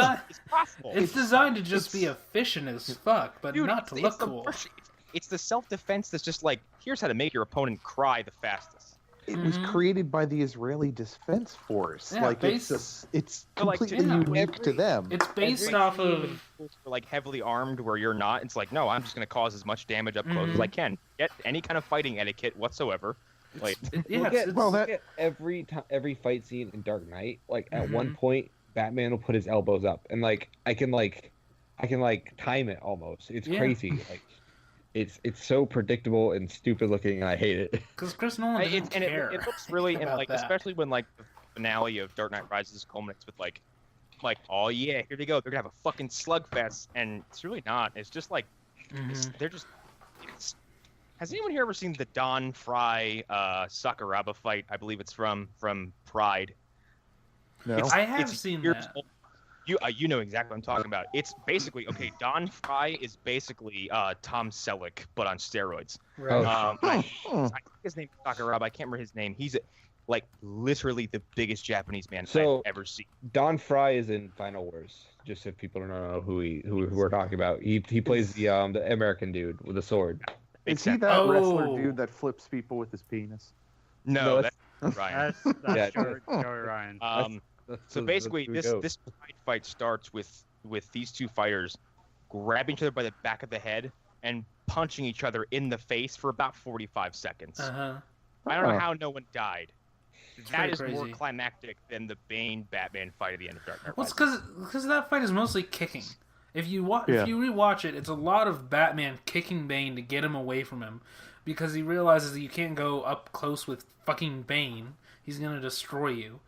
possible. It's designed to just be efficient as fuck, but not to look cool. It's the self-defense that's just like, here's how to make your opponent cry the fastest. It was created by the Israeli Defense Force. Yeah, like, it's completely unique to them. It's based off of... like, heavily armed where you're not. It's like, no, I'm just going to cause as much damage up close as I can. Get any kind of fighting etiquette whatsoever. Like, look at every fight scene in Dark Knight. Like, at one point, Batman will put his elbows up. And, like, I can time it almost. It's crazy. Like... It's so predictable and stupid looking, and I hate it. Because Chris Nolan doesn't care. It looks really, and like, especially when like the finale of Dark Knight Rises culminates with like, oh yeah, here they go, they're gonna have a fucking slugfest, and it's really not. It's just like, they're just. Has anyone here ever seen the Don Fry Sakuraba fight? I believe it's from Pride. No, I have seen that. Old. You know exactly what I'm talking about. It's basically, okay, Don Fry is basically Tom Selleck, but on steroids. Right. I think his name is Sakuraba. I can't remember his name. He's like literally the biggest Japanese man I've ever seen. Don Fry is in Final Wars. Just if people don't know who we're talking about, he plays the American dude with a sword. Is he that wrestler dude that flips people with his penis? No, that's Ryan. That's Joey Ryan. So basically, this fight starts with these two fighters grabbing each other by the back of the head and punching each other in the face for about 45 seconds. Uh-huh. I don't know how no one died. That is pretty more crazy. climactic than the Bane-Batman fight at the end of Dark Knight Well, it's Rises. because that fight is mostly kicking. If you Yeah. if you rewatch it, it's a lot of Batman kicking Bane to get him away from him, because he realizes that you can't go up close with fucking Bane. He's gonna destroy you.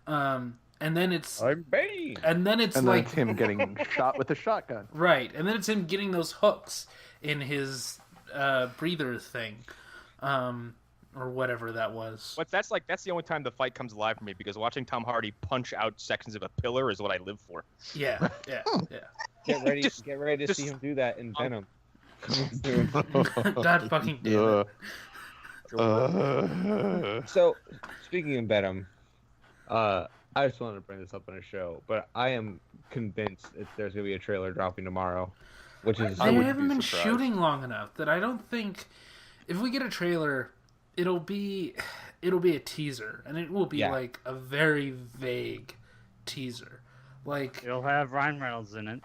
And then it's I'm Bane. and then it's And then like it's him getting shot with a shotgun. right, and then it's him getting those hooks in his breather thing, or whatever that was. But that's the only time the fight comes alive for me, because watching Tom Hardy punch out sections of a pillar is what I live for. Yeah. Get ready Just- to just- see him do that in Venom. God fucking damn it. So, speaking of Venom, I just wanted to bring this up on a show, but I am convinced that there's gonna be a trailer dropping tomorrow, which is They wouldn't haven't be been surprised. shooting long enough that I don't think if we get a trailer, it'll be a teaser, and it will be Yeah. like a very vague teaser. Like It'll have Ryan Reynolds in it,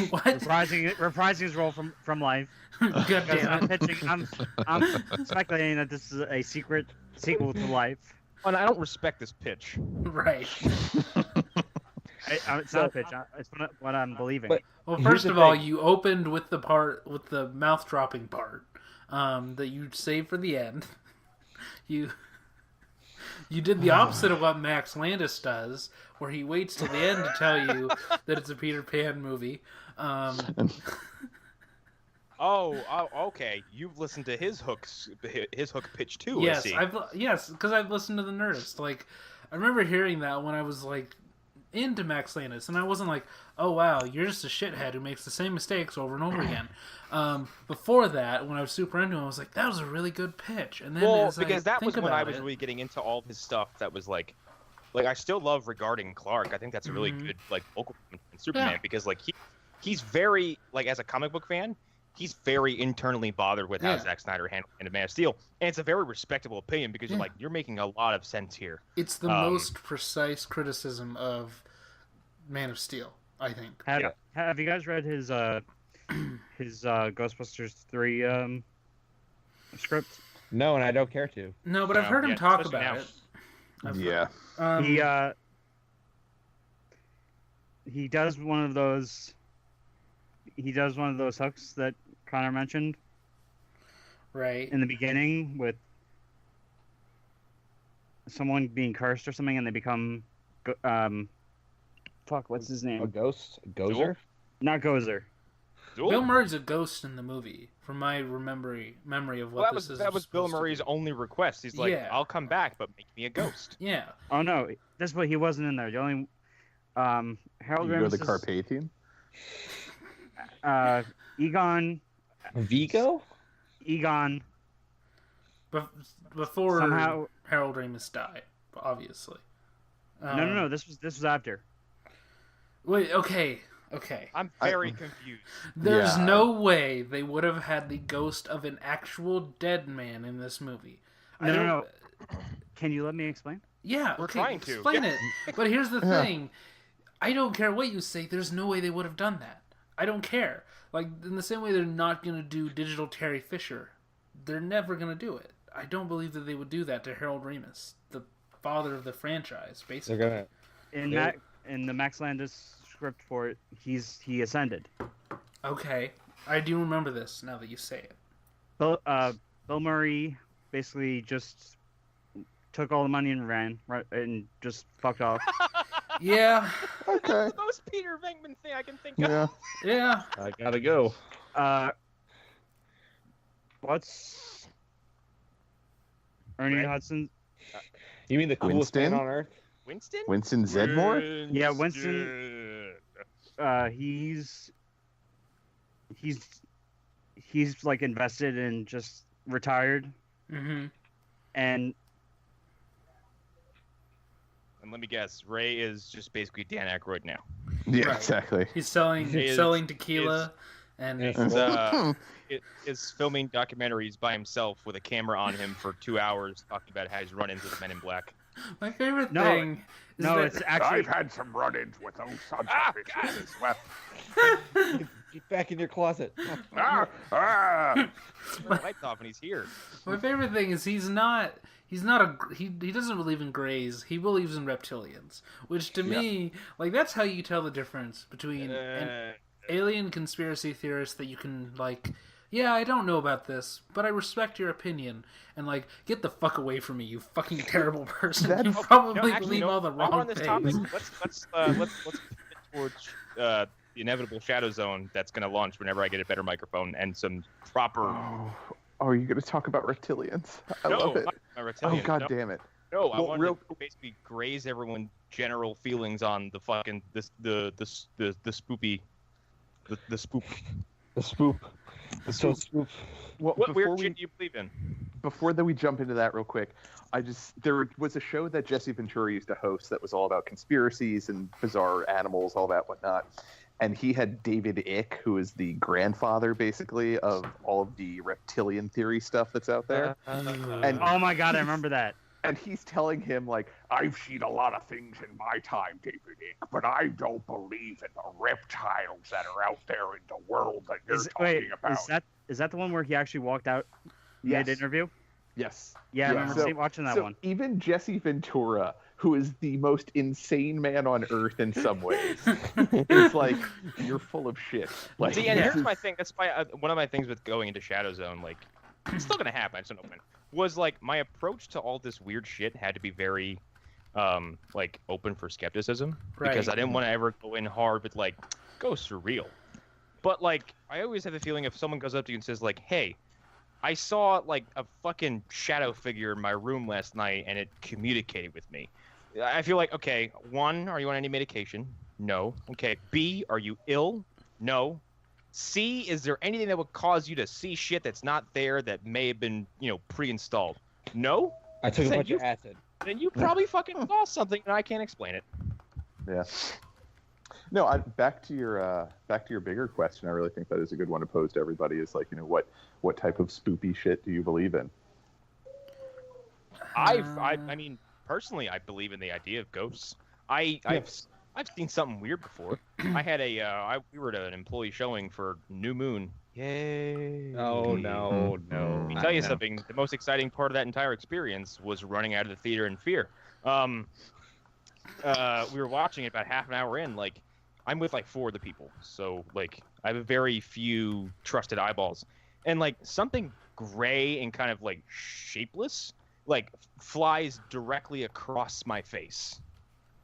what? reprising his role from Life. God Because damn it. I'm speculating that this is a secret sequel to Life. And I don't respect this pitch. Right. It's not a pitch. It's what I'm believing. But- Well, Here's first the of all, thing. you opened with the mouth dropping part that you saved for the end. You did the opposite of what Max Landis does, where he waits till the end to tell you that it's a Peter Pan movie. Oh, okay. You've listened to his hook pitch too. I Yes, see. because I've listened to the Nerdist. Like, I remember hearing that when I was like into Max Landis, and I wasn't like, "Oh wow, you're just a shithead who makes the same mistakes over and over again." Before that, when I was super into him, I was like, "That was a really good pitch." And then Well, as because I that think was when I about was it- really getting into all of his stuff. That was like I still love Regarding Clark. I think that's a really Mhm. good like vocal in Superman, Yeah. because like he's very like, as a comic book fan, he's very internally bothered with how Yeah. Zack Snyder handled Man of Steel, and it's a very respectable opinion, because you're Yeah. like, you're making a lot of sense here. it's the um, most precise criticism of Man of Steel, I think. Have you guys read his Ghostbusters 3 script? no, and I don't care to. No, but I've No, heard him yeah, talk especially about now. it. I've Yeah. heard- He does one of those. He does one of those hooks that Connor mentioned right. in the beginning with someone being cursed or something, and they become, fuck, what's his A name? ghost? A gozer? Not Gozer. Bill Murray's a ghost in the movie, from my memory of what Well, this is. that was Bill supposed to Murray's be. only request. He's like, Yeah. I'll come back, but make me a ghost. Yeah. Oh no, that's what he wasn't in there. The only Harold You're the Ramis' Carpathian. Egon Vigo? Before somehow. Harold Ramis died, obviously. No. This was after. Wait, okay. I'm very confused. There's Yeah. no way they would have had the ghost of an actual dead man in this movie. I don't- No. Can you let me explain? Yeah, We're okay, trying to. explain it. But here's the thing: I don't care what you say. There's no way they would have done that. I don't care. Like, in the same way, they're not gonna do digital Terry Fisher. They're never gonna do it. I don't believe that they would do that to Harold Ramis, the father of the franchise. They're Basically, gonna. In the Max Landis script for it, he ascended. okay, I do remember this now that you say it. Bill Murray basically just took all the money and ran, right, and just fucked off. Yeah, Okay. The most Peter Venkman thing I can think of. Yeah. yeah. I gotta go. What's Ernie Right. Hudson? You mean the coolest man Winston? on earth? Winston? Winston Zedmore? Yeah, Winston. He's like invested and just retired, Mm-hmm. and And let me guess, Ray is just basically Dan Aykroyd now. Yeah, Right. exactly. He's selling tequila, and Yes. Is filming documentaries by himself with a camera on him for 2 hours, talking about how he's run into the Men in Black. my favorite No, thing is no, that it's actually I've had some run-ins with those sons Ah, of bitches as well. Get back in your closet. Ah! The lights off and he's here. My favorite thing is he doesn't believe in greys. He believes in reptilians, which to me, like, that's how you tell the difference between an alien conspiracy theorist that you can, like, yeah, I don't know about this, but I respect your opinion, and, like, get the fuck away from me, you fucking terrible person. You probably believe all the wrong on this topic, things. let's pivot towards the inevitable shadow zone that's going to launch whenever I get a better microphone and some proper. Oh, are you going to talk about reptilians? I love it. Reptilians. Oh, god damn it. No, I want to basically graze everyone's general feelings on the fucking the spoopy, the spoop. The spoop. So spoop. Well, What weird shit do you believe in? Before that we jump into that real quick, there was a show that Jesse Ventura used to host that was all about conspiracies and bizarre animals, all that whatnot. And he had David Icke, who is the grandfather, basically, of all of the reptilian theory stuff that's out there. And Oh my god, I remember that. and he's telling him, like, I've seen a lot of things in my time, David Icke, but I don't believe in the reptiles that are out there in the world that you're talking about. Is that the one where he actually walked out mid-interview? yes. Yeah, I remember watching that one. Even Jesse Ventura, who is the most insane man on earth in some ways, is like, you're full of shit. Like, See, and here's my thing. That's why one of my things with going into Shadow Zone, like, it's still gonna happen. I just don't know when. Was like my approach to all this weird shit had to be very, like, open for skepticism because I didn't want to ever go in hard with like, ghosts are real. But like, I always have the feeling if someone goes up to you and says like, hey, I saw like a fucking shadow figure in my room last night and it communicated with me. I feel like, okay, 1, are you on any medication? No. Okay. B, are you ill? No. C, is there anything that would cause you to see shit that's not there that may have been, pre-installed? No? I took a bunch of acid. Then you probably fucking saw something and I can't explain it. Yeah. No, back to your bigger question. I really think that is a good one to pose to everybody. Is like, what type of spoopy shit do you believe in? I mean, personally, I believe in the idea of ghosts. I've seen something weird before. I had we were at an employee showing for New Moon. Yay! No. Let me tell you something. The most exciting part of that entire experience was running out of the theater in fear. We were watching it about half an hour in. Like, I'm with like 4 of the people, so like I have a very few trusted eyeballs, and like something gray and kind of like shapeless, like flies directly across my face.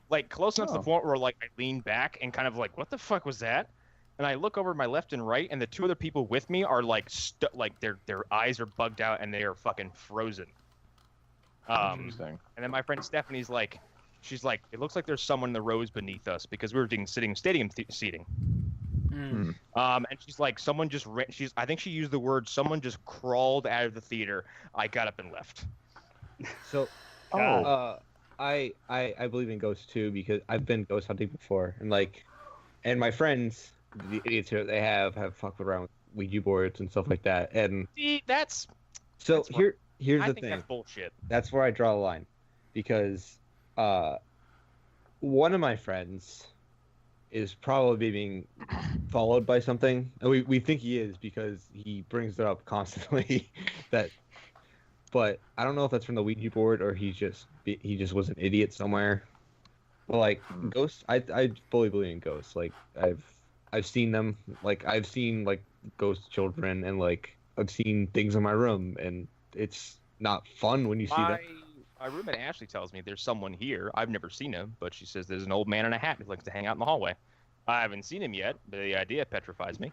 Like, close enough to the point where, like, I lean back and kind of like, what the fuck was that? And I look over my left and right, and the 2 other people with me are, like, their eyes are bugged out, and they are fucking frozen. Interesting. And then my friend Stephanie's like, she's like, it looks like there's someone in the rows beneath us, because we were doing stadium seating. And she's like, someone just, I think she used the word, someone just crawled out of the theater. I got up and left. So, I believe in ghosts too because I've been ghost hunting before, and my friends, the idiots here, they have fucked around with Ouija boards and stuff like that. And see, here's I the think thing. that's bullshit. That's where I draw the line, because one of my friends is probably being followed by something. And we think he is because he brings it up constantly. But I don't know if that's from the Ouija board or he just was an idiot somewhere. But like ghosts, I fully believe in ghosts. Like I've seen them. Like I've seen like ghost children, and like I've seen things in my room, and it's not fun when you see them. My roommate Ashley tells me there's someone here. I've never seen him, but she says there's an old man in a hat who likes to hang out in the hallway. I haven't seen him yet, but the idea petrifies me.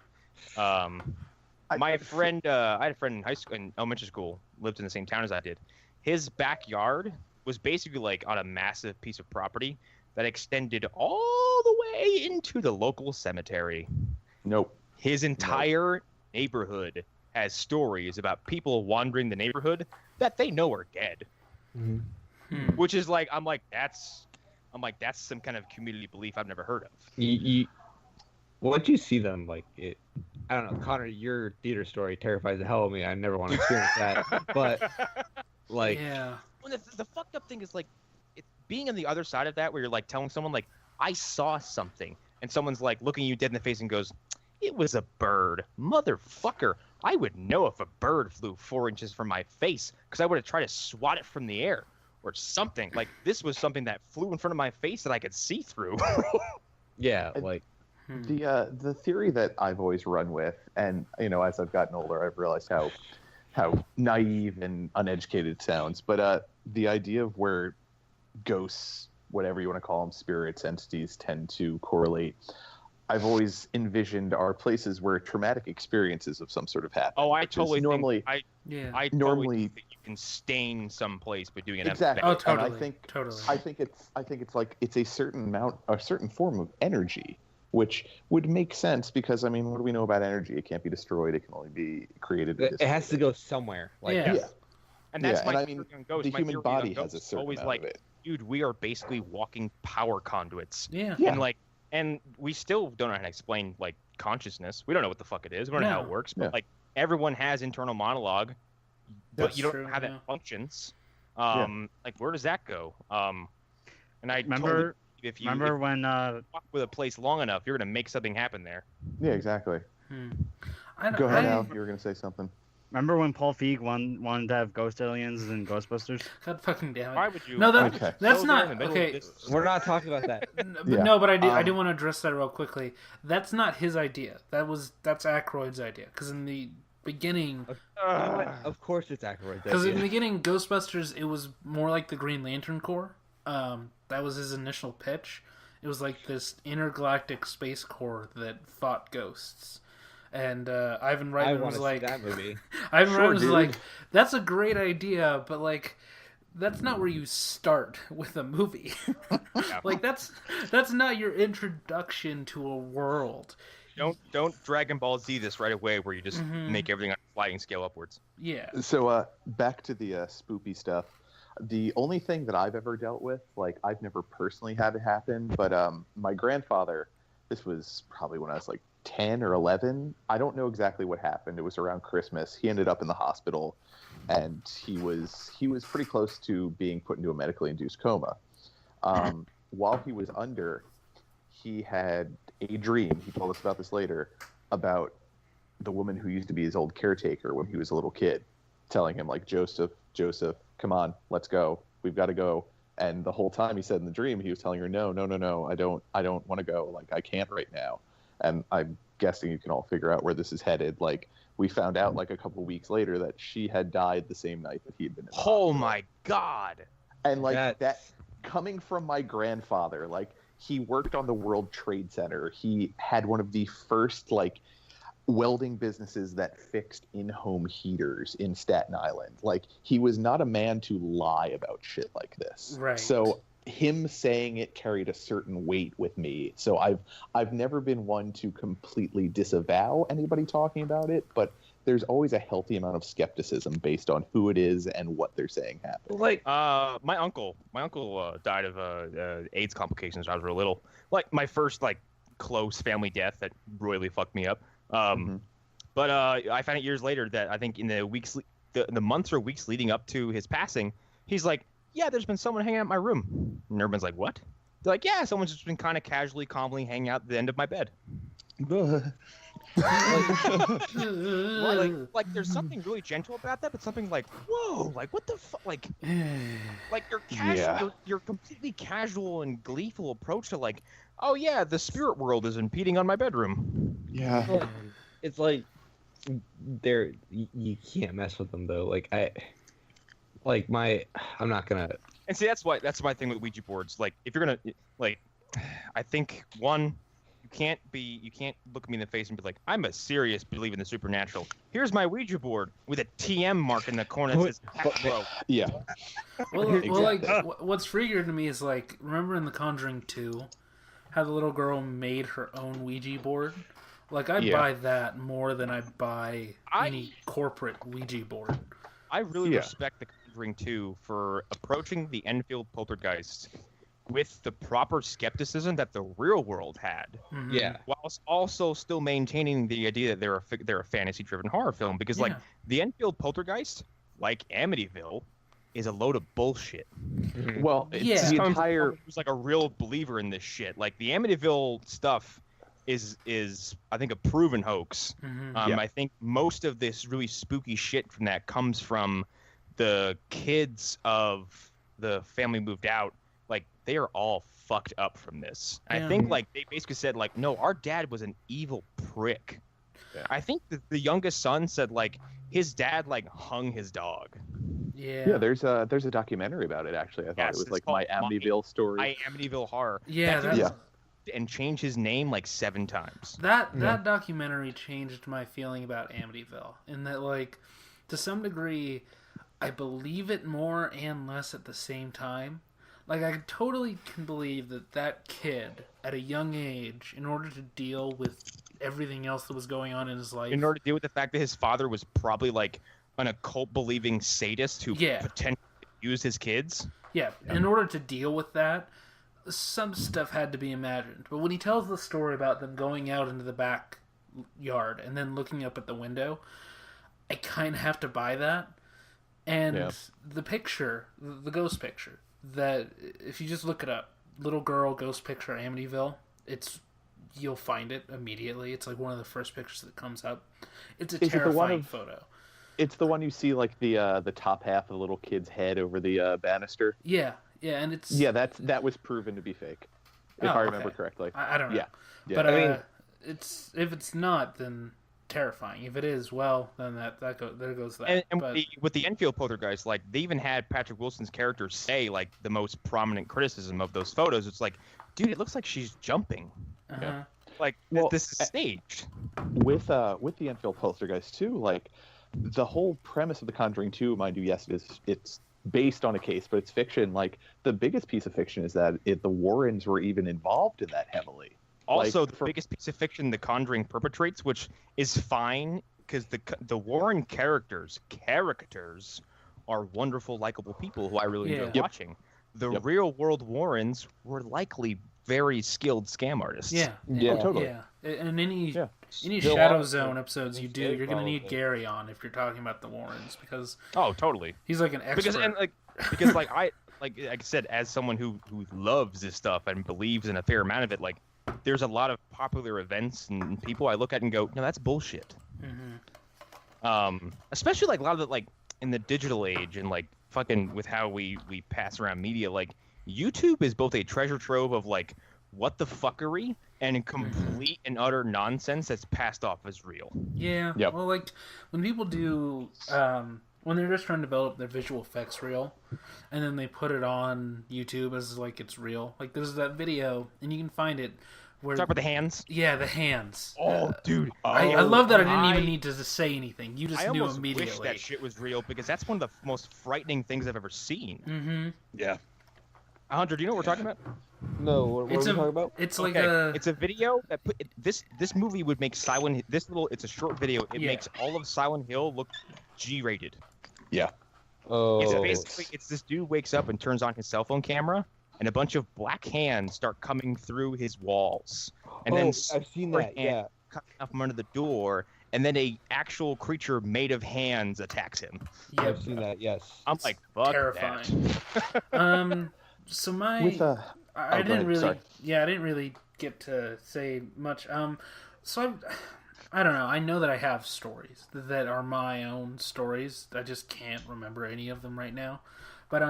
My friend, I had a friend in high school, in elementary school, lived in the same town as I did. His backyard was basically like on a massive piece of property that extended all the way into the local cemetery. Nope. His entire neighborhood has stories about people wandering the neighborhood that they know are dead. Mm-hmm. Which is like, I'm like, that's some kind of community belief I've never heard of. Once you see them, like it, I don't know, Connor, your theater story terrifies the hell of me. I never want to experience that. But like, yeah. Well, the fucked up thing is like, it's being on the other side of that, where you're like telling someone like, I saw something, and someone's like looking you dead in the face and goes, It was a bird. Motherfucker. I would know if a bird flew 4 inches from my face because I would have tried to swat it from the air or something. Like, this was something that flew in front of my face that I could see through. Yeah, like The theory that I've always run with, and as I've gotten older, I've realized how naive and uneducated it sounds. But the idea of where ghosts, whatever you want to call them, spirits, entities, tend to correlate. I've always envisioned are places where traumatic experiences of some sort of happen. Oh, I totally normally. I normally think that you can stain some place by doing an exactly. Oh, effect. totally. And Totally. I think it's like it's a certain form of energy, which would make sense because what do we know about energy? It can't be destroyed. It can only be created. it has to go somewhere. Like, Yeah. And that's Yeah, my and theory on ghosts. the My human theory body on has a ghosts is certain always amount like, of it. dude, we are basically walking power conduits. Yeah. Yeah. And we still don't know how to explain like consciousness. We don't know what the fuck it is. We don't know how No. it works. But Yeah. like everyone has internal monologue, but That's you don't true, know how that yeah. functions. Like where does that go? And I Remember, if you remember when walk with a place long enough, you're gonna make something happen there. Yeah, exactly. I Go ahead, Al. You were gonna say something. remember when Paul Feig wanted to have ghost aliens in Ghostbusters? God fucking damn it. Why would you? No, why would Okay. you that's go not- there in the middle okay. of this- we're not talking about that. Yeah. No, but I do want to address that real quickly. That's not his idea. That's Aykroyd's idea. Because in the beginning, Of course, it's Aykroyd's because in the idea. beginning, Ghostbusters, it was more like the Green Lantern Corps. That was his initial pitch. It was like this intergalactic space corps that fought ghosts. And Ivan I Reitman want was to see like, that movie. Ivan Sure, Reitman was dude. like, that's a great idea, but like, that's not where you start with a movie. Like that's not your introduction to a world. Don't Dragon Ball Z this right away, where you just Mhm. make everything on a sliding scale upwards. Yeah. So back to the spoopy stuff. The only thing that I've ever dealt with, like I've never personally had it happen, but my grandfather, this was probably when I was like 10 or 11. I don't know exactly what happened. It was around Christmas. He ended up in the hospital, and he was pretty close to being put into a medically induced coma. While he was under, he had a dream. He told us about this later, about the woman who used to be his old caretaker when he was a little kid, telling him like, Joseph, come on, let's go. We've got to go. And the whole time he said in the dream, he was telling her, no, I don't want to go. Like, I can't right now. And I'm guessing you can all figure out where this is headed. Like, we found out like a couple weeks later that she had died the same night that he had been in the Oh hospital. my god! And like That's- that coming from my grandfather, like he worked on the World Trade Center. He had one of the first like welding businesses that fixed in-home heaters in Staten Island. Like he was not a man to lie about shit like this. Right. So him saying it carried a certain weight with me. So I've never been one to completely disavow anybody talking about it, but there's always a healthy amount of skepticism based on who it is and what they're saying happened. Like, My uncle died of AIDS complications when I was real little. Like my first like close family death that royally fucked me up. But I found out years later that I think in the months or weeks leading up to his passing, he's like, yeah, there's been someone hanging out in my room. And everyone's like, what? They're like, yeah, someone's just been kind of casually, calmly hanging out at the end of my bed. Like there's something really gentle about that, but something like, whoa, like what the fuck, like your casual, Yeah. your completely casual and gleeful approach to like, oh yeah, the spirit world is impeding on my bedroom. Yeah. it's like you can't mess with them though. I'm not gonna. And see, that's my thing with Ouija boards. Like, if you're gonna, like, I think one, you can't look me in the face and be like, I'm a serious believer in the supernatural. Here's my Ouija board with a TM mark in the corner that says bro. Yeah. Well, like, Exactly. what's freakier to me is like, remember in The Conjuring 2, how the little girl made her own Ouija board? Like, I'd Yeah. buy that more than I'd buy I- any corporate Ouija board. I really Yeah. respect the Conjuring 2 for approaching the Enfield poltergeist with the proper skepticism that the real world had, Mhm. Yeah. whilst also still maintaining the idea that they're a fantasy-driven horror film. Because like Yeah. the Enfield poltergeist, like Amityville, is a load of bullshit. Well, Yeah. it's the Coming from entire someone who's like a real believer in this shit. Like the Amityville stuff is I think a proven hoax. Mhm. I think most of this really spooky shit from that comes from the kids of the family moved out. Like they are all fucked up from this. And Yeah. I think like they basically said like, no, our dad was an evil prick. Yeah. I think the youngest son said like his dad like hung his dog. Yeah. there's a documentary about it actually. I thought Yes, it was it's like called My Amityville Story. I Amityville Horror. Yeah, That dude that's- and changed his name like 7 times. That documentary changed my feeling about Amityville, in that, like, to some degree, I believe it more and less at the same time. Like, I totally can believe that kid, at a young age, in order to deal with everything else that was going on in his life... In order to deal with the fact that his father was probably like an occult-believing sadist who potentially used his kids. Yeah, in order to deal with that, some stuff had to be imagined. But when he tells the story about them going out into the backyard and then looking up at the window, I kind of have to buy that. And the picture, the ghost picture, that if you just look it up, little girl ghost picture Amityville, you'll find it immediately. It's like one of the first pictures that comes up. It's a terrifying photo. It's the one you see like the top half of the little kid's head over the banister. Yeah, and it's that was proven to be fake, if I remember correctly. I don't know. Yeah. But I mean, if it's not, then terrifying. If it is, well, then there goes that. And but, with the Enfield poltergeist, like they even had Patrick Wilson's character say like the most prominent criticism of those photos. It's like, dude, it looks like she's jumping. uh-huh. Like this is staged. With the Enfield poltergeist too, like the whole premise of The Conjuring 2, mind you, yes, it's based on a case, but it's fiction. Like the biggest piece of fiction is that the Warrens were even involved in that heavily. Also, the biggest piece of fiction The Conjuring perpetrates, which is fine because the Warren caricatures are wonderful, likable people who I really enjoy watching. The real world Warrens were likely very skilled scam artists. Yeah, totally. Yeah, and any Still Shadow are, Zone episodes you do, you're gonna need probably. Gary on if you're talking about the Warrens, because Oh, totally. he's like an expert. Because I said, as someone who loves this stuff and believes in a fair amount of it, like there's a lot of popular events and people I look at and go, no, that's bullshit. Mm-hmm. Especially like a lot of it, like in the digital age and like fucking with how we pass around media, like YouTube is both a treasure trove of like what the fuckery and complete and utter nonsense that's passed off as real. Yeah. Yep. Well, like when people do, when they're just trying to develop their visual effects reel, and then they put it on YouTube as like it's real. Like there's that video, and you can find it where Talk about the hands. Yeah, the hands. Oh, dude. I love that I didn't even need to say anything. You just I knew almost immediately. wish that shit was real because that's one of the most frightening things I've ever seen. Mm-hmm. Yeah. Hunter, do you know what we're talking about? No, what are we talking about? It's like it's a video that this movie would make Silent. It's a short video. It makes all of Silent Hill look G-rated. Yeah. Oh, It's basically this dude wakes up and turns on his cell phone camera, and a bunch of black hands start coming through his walls, and then I've seen that. Yeah. coming out from under the door, and then a actual creature made of hands attacks him. Yep. I've seen that. Yes. I'm like, fuck terrifying. that. So my With I didn't ahead, really sorry. I didn't really get to say much. So I don't know. I know that I have stories that are my own stories. I just can't remember any of them right now. But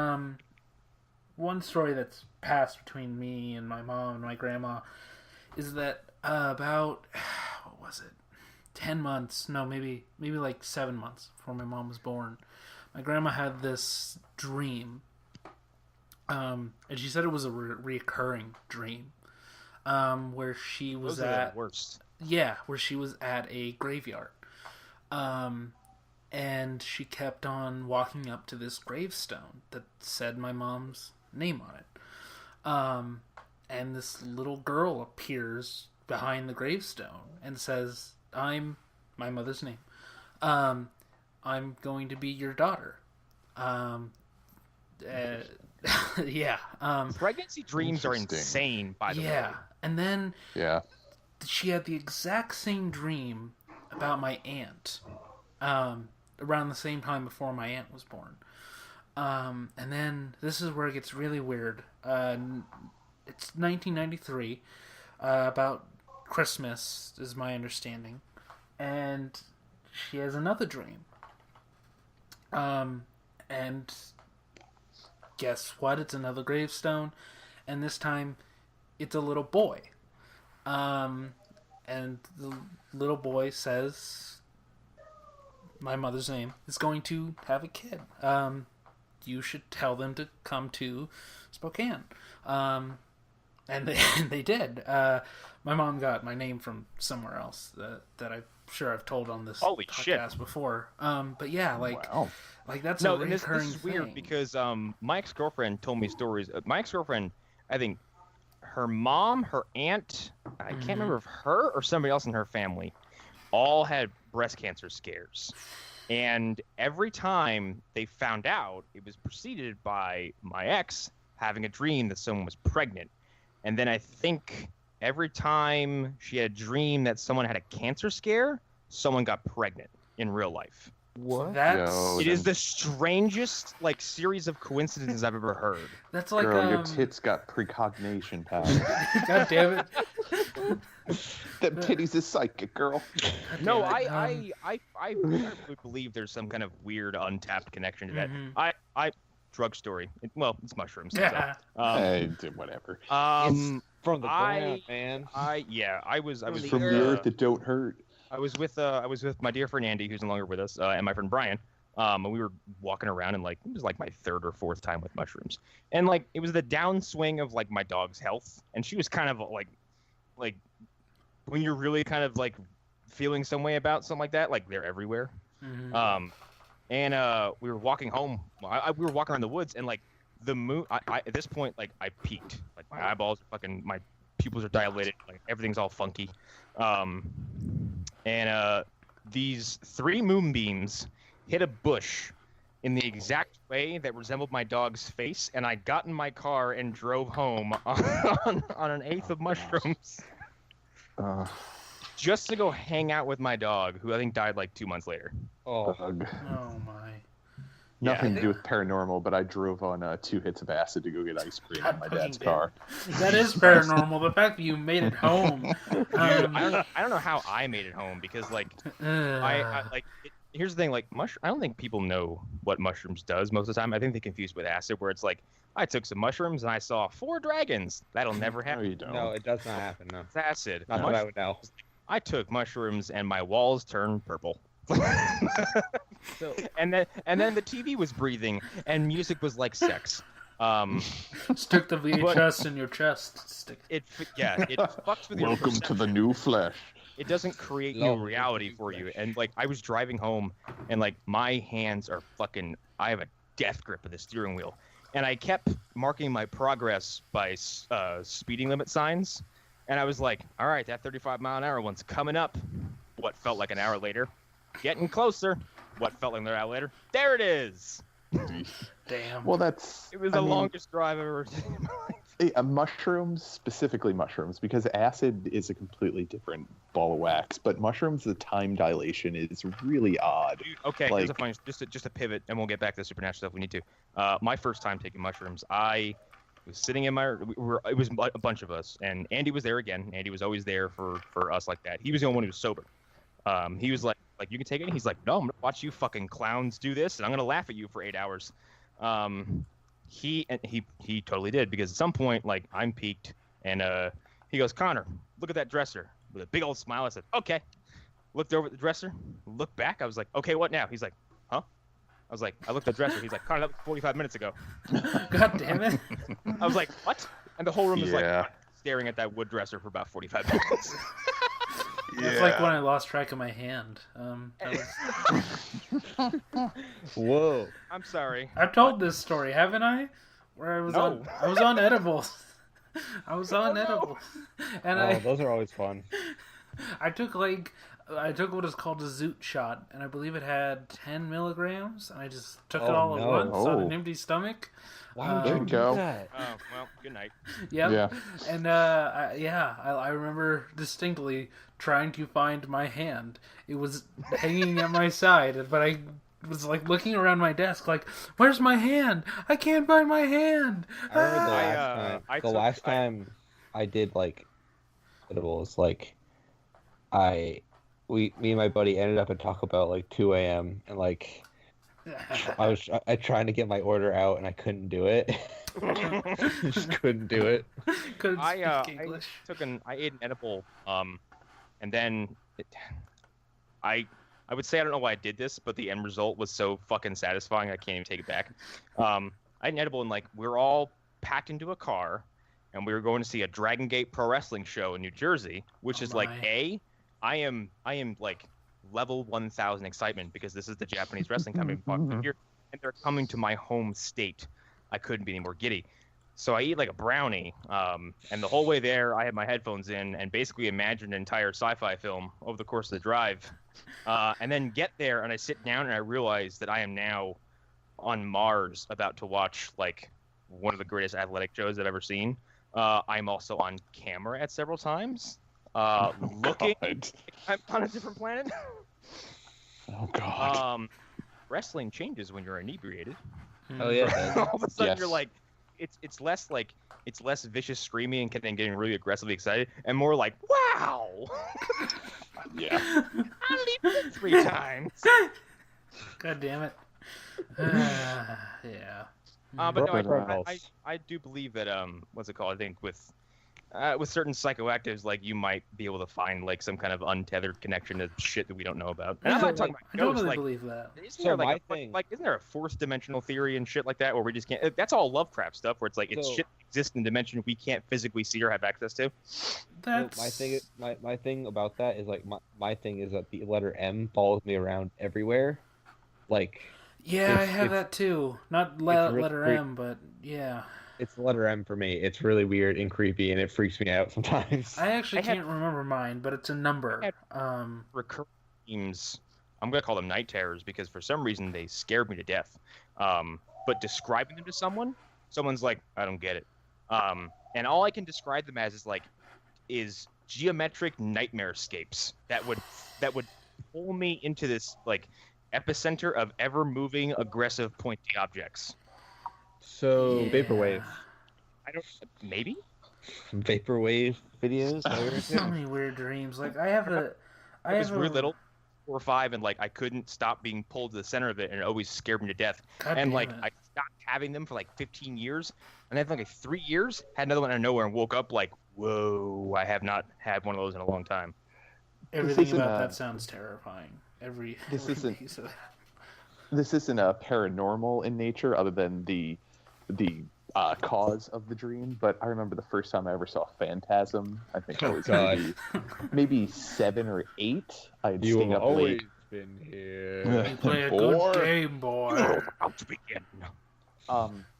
one story that's passed between me and my mom and my grandma is that about what was it? 10 months, no, maybe like 7 months before my mom was born, my grandma had this dream. And she said it was a recurring dream, where she was Those are at the worst. where she was at a graveyard, and she kept on walking up to this gravestone that said my mom's name on it, and this little girl appears behind the gravestone and says, "I'm my mother's name. I'm going to be your daughter." Yeah. Pregnancy dreams are insane, by the way. Yeah. And then Yeah. she had the exact same dream about my aunt, around the same time before my aunt was born. And then this is where it gets really weird. It's 1993, about Christmas, is my understanding, and she has another dream. And guess what? It's another gravestone, and this time it's a little boy. And the little boy says, my mother's name is going to have a kid. You should tell them to come to Spokane. And they did. My mom got my name from somewhere else that I'm sure I've told on this Holy podcast shit. before. But yeah, like that's No, a and this recurring is weird thing. because my ex-girlfriend told me stories. My ex-girlfriend, I think her mom, her aunt, I can't remember if her or somebody else in her family, all had breast cancer scares. And every time they found out, it was preceded by my ex having a dream that someone was pregnant. And then I think every time she had a dream that someone had a cancer scare, someone got pregnant in real life. What? That's It is the strangest series of coincidences I've ever heard. that's like Girl, your tits got precognition powers. God damn it. Them titties is psychic, girl. No, damn it. I really believe there's some kind of weird untapped connection to that. I drug story. It's mushrooms. Yeah. So, Hey, whatever. From the ground, I- man. I was From the earth that don't hurt. I was with my dear friend Andy, who's no longer with us, and my friend Brian. And we were walking around, and it was my third or fourth time with mushrooms, and it was the downswing of my dog's health, and she was kind of like when you're really kind of feeling some way about something like that, they're everywhere. Mhm. And we were walking home. We were walking around the woods, and the moon. I at this point, I peaked. My eyeballs, my pupils are dilated. Everything's all funky. And these 3 moonbeams hit a bush in the exact way that resembled my dog's face, and I got in my car and drove home on an eighth of mushrooms just to go hang out with my dog, who I think died 2 months later. Oh, Ugh. Oh my. Nothing to do with paranormal, but I drove on 2 hits of acid to go get ice cream in my dad's fucking car. That is paranormal. The fact that you made it home. I don't know how I made it home because here's the thing, I don't think people know what mushrooms does most of the time. I think they confuse with acid, where it's I took some mushrooms and I saw 4 dragons. That'll never No, happen. you don't. no, it does not happen. No, It's acid. not that I would know. I took mushrooms and my walls turned purple. So, and then the TV was breathing and music was like sex. Stick the VHS in your chest. It fucks with your Welcome to the perception. new flesh. It doesn't create new reality for you. And I was driving home and my hands are fucking, I have a death grip of the steering wheel. And I kept marking my progress by speeding limit signs. And I was like, all right, that 35-mile-an-hour one's coming up. What felt like an hour later, getting closer. What felt like an hour later, there it is. Damn. Well, It was the longest drive I've ever seen in my life. Mushrooms, specifically mushrooms, because acid is a completely different ball of wax. But mushrooms, the time dilation is really odd. Dude, okay, here's a funny, just to pivot, and we'll get back to the supernatural stuff we need to. My first time taking mushrooms, I was sitting in it was a bunch of us, and Andy was there again. Andy was always there for us like that. He was the only one who was sober. He was like, you can take it? He's like, no, I'm gonna watch you fucking clowns do this, and I'm gonna laugh at you for 8 hours. He totally did, because at some point, I'm peaked, and he goes, Connor, look at that dresser. With a big old smile, I said, okay. Looked over at the dresser, looked back. I was like, okay, what now? He's like, huh? I was like, I looked at the dresser. He's like, Connor, that was 45 minutes ago. God damn it. I was like, what? And the whole room is Yeah. staring at that wood dresser for about 45 minutes. That's like when I lost track of my hand. That was... whoa. I'm sorry. I've told this story, haven't I? Where I was No. on edibles. I was on edibles. And Those are always fun. I took what is called a zoot shot, and I believe it had 10 milligrams, and I just took it Oh, all at no. once on an Oh. empty stomach. Wow, There you go. That? Oh, well, good night. Yep. Yeah. And I remember distinctly trying to find my hand. It was hanging at my side, but I was looking around my desk where's my hand? I can't find my hand. I remember I the last time I did edibles, me and my buddy ended up at Taco Bell at like 2 a.m. and like I tried to get my order out and I couldn't do it. Just couldn't do it. Couldn't I speak English. I ate an edible, and then I would say I don't know why I did this, but the end result was so fucking satisfying I can't even take it back. I had an edible and like we were all packed into a car, and we were going to see a Dragon Gate Pro Wrestling show in New Jersey, which is like I am like level 1000 excitement because this is the Japanese wrestling company here, and they're coming to my home state. I couldn't be any more giddy. So I eat like a brownie, and the whole way there, I had my headphones in and basically imagined an entire sci-fi film over the course of the drive. And then get there, and I sit down, and I realize that I am now on Mars, about to watch like one of the greatest athletic shows I've ever seen. I'm also on camera at several times, looking like I'm on a different planet. Oh God. Wrestling changes when you're inebriated. Oh yeah. All of a sudden, Yes. you're like, it's less vicious screaming and getting really aggressively excited, and more like, wow. Yeah. I leave it 3 times. God damn it. Yeah. But no, Right. I do believe that what's it called? I think with certain psychoactives, like you might be able to find like some kind of untethered connection to shit that we don't know about. And I'm not talking I about don't ghosts, really like, believe that. isn't there So like my thing- isn't there a fourth dimensional theory and shit like that where we just can't? That's all Lovecraft stuff where it's like it's So- shit that exists in a dimension we can't physically see or have access to. That's My thing about that is like my thing is that the letter M follows me around everywhere. Like yeah, I it's- have it's- that too. Not really letter creep- M, but yeah. it's the letter M for me. It's really weird and creepy and it freaks me out sometimes. I actually I had- can't remember mine, but it's a number. Recurring themes. I'm gonna call them night terrors because for some reason they scared me to death. But describing them to someone's like, I don't get it. And all I can describe them as is geometric nightmarescapes that would pull me into this like epicenter of ever moving, aggressive, pointy objects. So Yeah. vaporwave I don't maybe. vaporwave videos. So many weird dreams. Like I was really little, 4 or 5, and like I couldn't stop being pulled to the center of it, and it always scared me to death. God And damn like it. I stopped having them for like 15 years, and then for like 3 years had another one out of nowhere and woke up like, whoa, I have not had one of those in a long time. Everything isn't about a- that sounds terrifying. Every isn't- piece of that. This isn't paranormal in nature, other than the cause of the dream. But I remember the first time I ever saw Phantasm. I think I Oh, was God. maybe 7 or 8. I had You staying have up always late. been here. You play a Boy. good game, boy. About to begin.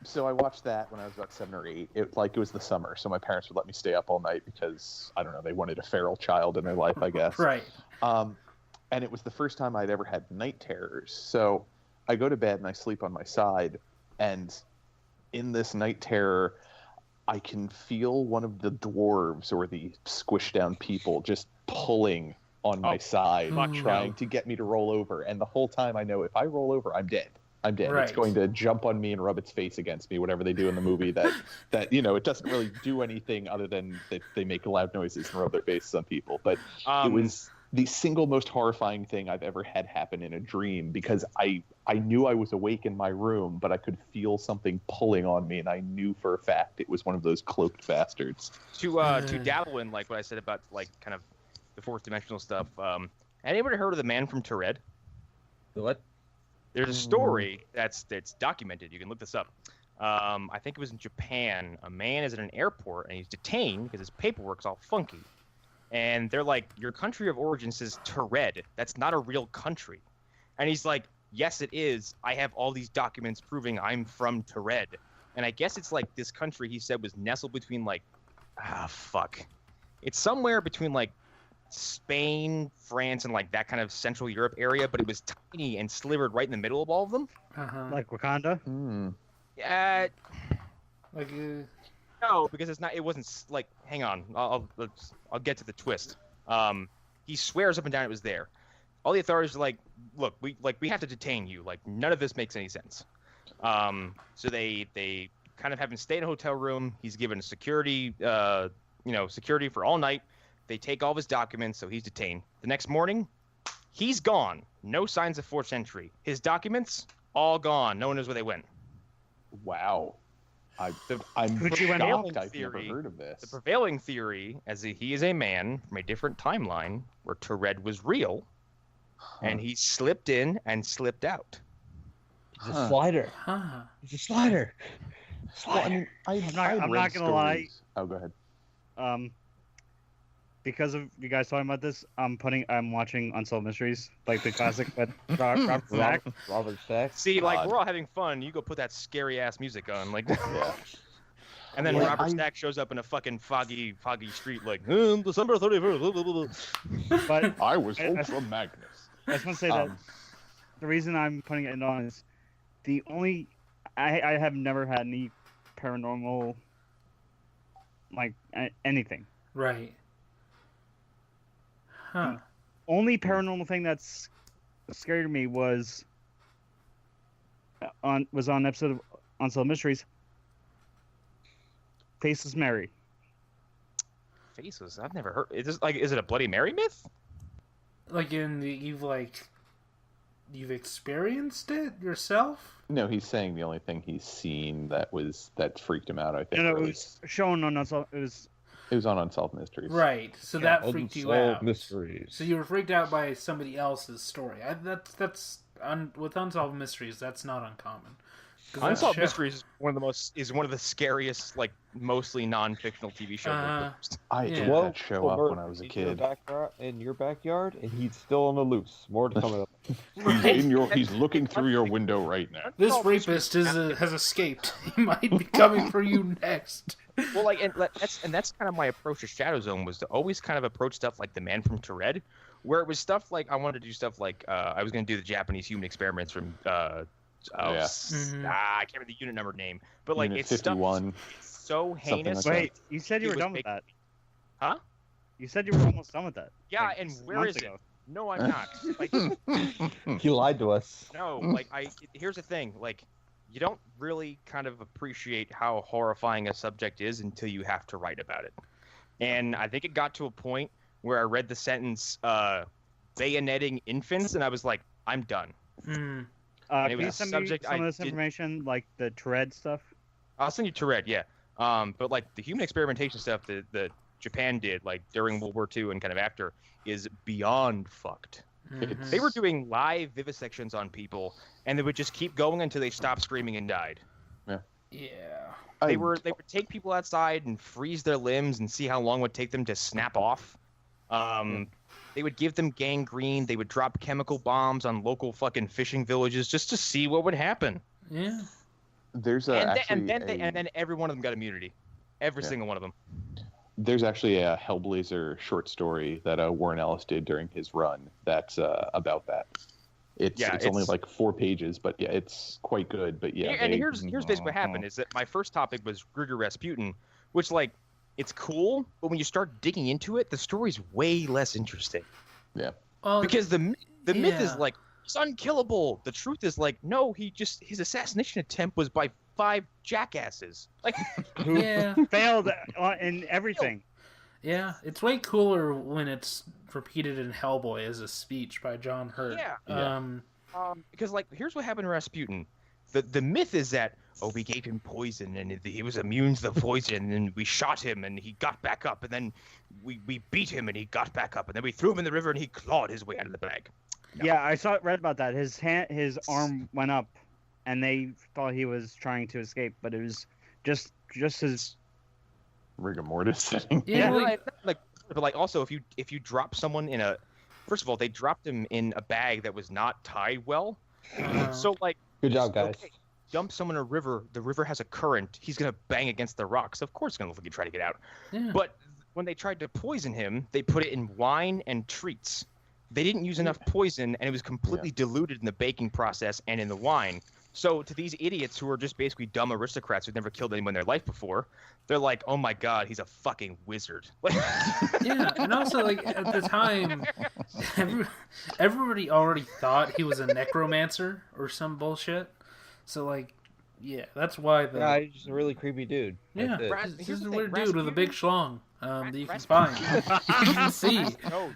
So I watched that when I was about 7 or 8. It was the summer, so my parents would let me stay up all night because I don't know, they wanted a feral child in their life, I guess. Right. And it was the first time I'd ever had night terrors. So I go to bed and I sleep on my side, and in this night terror, I can feel one of the dwarves or the squished down people just pulling on my side, fuck trying no. to get me to roll over. And the whole time I know if I roll over, I'm dead. I'm dead. Right. It's going to jump on me and rub its face against me, whatever they do in the movie. That it doesn't really do anything other than that they make loud noises and rub their faces on people. But it was the single most horrifying thing I've ever had happen in a dream, because I knew I was awake in my room, but I could feel something pulling on me, and I knew for a fact it was one of those cloaked bastards. To dabble in like what I said about like kind of the fourth dimensional stuff. Anybody heard of the man from Taured? What? There's a story that's documented. You can look this up. I think it was in Japan. A man is at an airport and he's detained because his paperwork's all funky. And they're like, your country of origin says Taured. That's not a real country. And he's like, yes, it is. I have all these documents proving I'm from Taured. And I guess it's like this country, he said, was nestled between like, it's somewhere between like Spain, France, and like that kind of Central Europe area, but it was tiny and slivered right in the middle of all of them. Uh-huh. Like Wakanda? Like No, because it's not. It wasn't like. Hang on, I'll get to the twist. He swears up and down it was there. All the authorities are like, look, we have to detain you. Like none of this makes any sense. So they kind of have him stay in a hotel room. He's given security, security for all night. They take all of his documents, so he's detained. The next morning, he's gone. No signs of forced entry. His documents, all gone. No one knows where they went. Wow. I'm Gucci went shocked. I've theory- never heard of this. The prevailing theory, as he is a man from a different timeline, where Tourette was real, and he slipped in and slipped out. He's a slider. Huh. He's a slider. Well, I mean, I'm not gonna lie. Oh, go ahead. Because of you guys talking about this, I'm watching Unsolved Mysteries, like the classic with Robert Stack. Robert Stack. See, like, God. we're all having fun. You go put that scary-ass music on, like... Yeah. And then Yeah, Robert Stack shows up in a fucking foggy street, like, December 31st. But I was I- Ultra Magnus. I just want to say that the reason I'm putting it on is I have never had any paranormal, like anything. Right. Huh. Only paranormal thing that's scared me was on an episode of Unsolved Mysteries. Faceless Mary. Faces? I've never heard... Is it a Bloody Mary myth? Like you've experienced it yourself? No, he's saying the only thing he's seen that freaked him out. I think No, it really. was shown on Unsolved. It was on Unsolved Mysteries. Right. So that freaked you Unsolved out. Mysteries. So you were freaked out by somebody else's story. With Unsolved Mysteries, that's not uncommon. 'Cause that Unsolved show- Mysteries is one of the scariest, like, mostly non-fictional TV shows. I Yeah. ate that show up when I was a He's in kid. in your backyard, and he's still on the loose. More to come. He's looking through your window right now. This rapist has escaped. He might be coming for you next. Well, like, and that's kind of my approach to Shadow Zone, was to always kind of approach stuff like The Man from Tourette, where it was stuff like, I wanted to do stuff like, I was going to do the Japanese human experiments from, Yeah. I can't remember the unit number name, but like, Unit it's stuff 51. so heinous. like Wait, you said you It were was done with that. Huh? You said you were almost done with that. Yeah, like, and where months is ago. it? No, I'm not. Like, He lied to us. no, like, here's the thing, like, you don't really kind of appreciate how horrifying a subject is until you have to write about it. And I think it got to a point where I read the sentence, bayoneting infants, and I was like, I'm done. Hmm. And it Can was you a send subject me some I of this didn't- information, like the Tourette stuff? I'll send you Tourette, yeah. But like the human experimentation stuff that Japan did, like during World War II and kind of after, is beyond fucked. Mhm. They were doing live vivisections on people, and they would just keep going until they stopped screaming and died. Yeah. They would take people outside and freeze their limbs and see how long it would take them to snap off. They would give them gangrene. They would drop chemical bombs on local fucking fishing villages just to see what would happen. Yeah. There's And then every one of them got immunity. Every Yeah. single one of them. There's actually a Hellblazer short story that Warren Ellis did during his run that's about that. It's only like 4 pages, but yeah, it's quite good. But yeah, And here's basically what happened is that my first topic was Grigor Rasputin, which, like, it's cool, but when you start digging into it, the story's way less interesting. Well, Because the myth is yeah. like, he's unkillable. The truth is like, no, his assassination attempt was by 5 jackasses. Like, Who Yeah. failed in everything. Yeah, it's way cooler when it's repeated in Hellboy as a speech by John Hurt. Yeah. Because, like, here's what happened to Rasputin. The myth is that, we gave him poison and he was immune to the poison, and we shot him and he got back up, and then we beat him and he got back up, and then we threw him in the river and he clawed his way out of the bag. No. Yeah, I read about that. His arm went up, and they thought he was trying to escape, but it was just his. rigor mortis setting. Yeah, But like, also, if you drop someone in a, first of all, they dropped him in a bag that was not tied well. So like, Good job, guys. okay, dump someone in a river. The river has a current. He's gonna bang against the rocks. Of course, it's gonna look like he tried to get out. yeah. But when they tried to poison him, they put it in wine and treats. They didn't use enough poison, and it was completely diluted in the baking process and in the wine. So to these idiots who are just basically dumb aristocrats who've never killed anyone in their life before, they're like, oh my god, he's a fucking wizard. Yeah, and also, like, at the time, everybody already thought he was a necromancer or some bullshit. So, like, yeah, that's why the... Yeah, he's just a really creepy dude. Yeah, That's it. Ras- this here's is the a thing, weird dude with a big schlong. that you can find. You can see. No.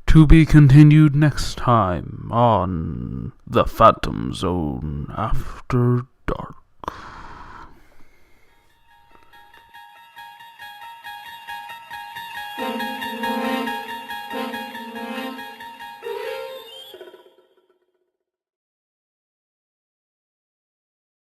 To be continued next time on The Phantom Zone After Dark.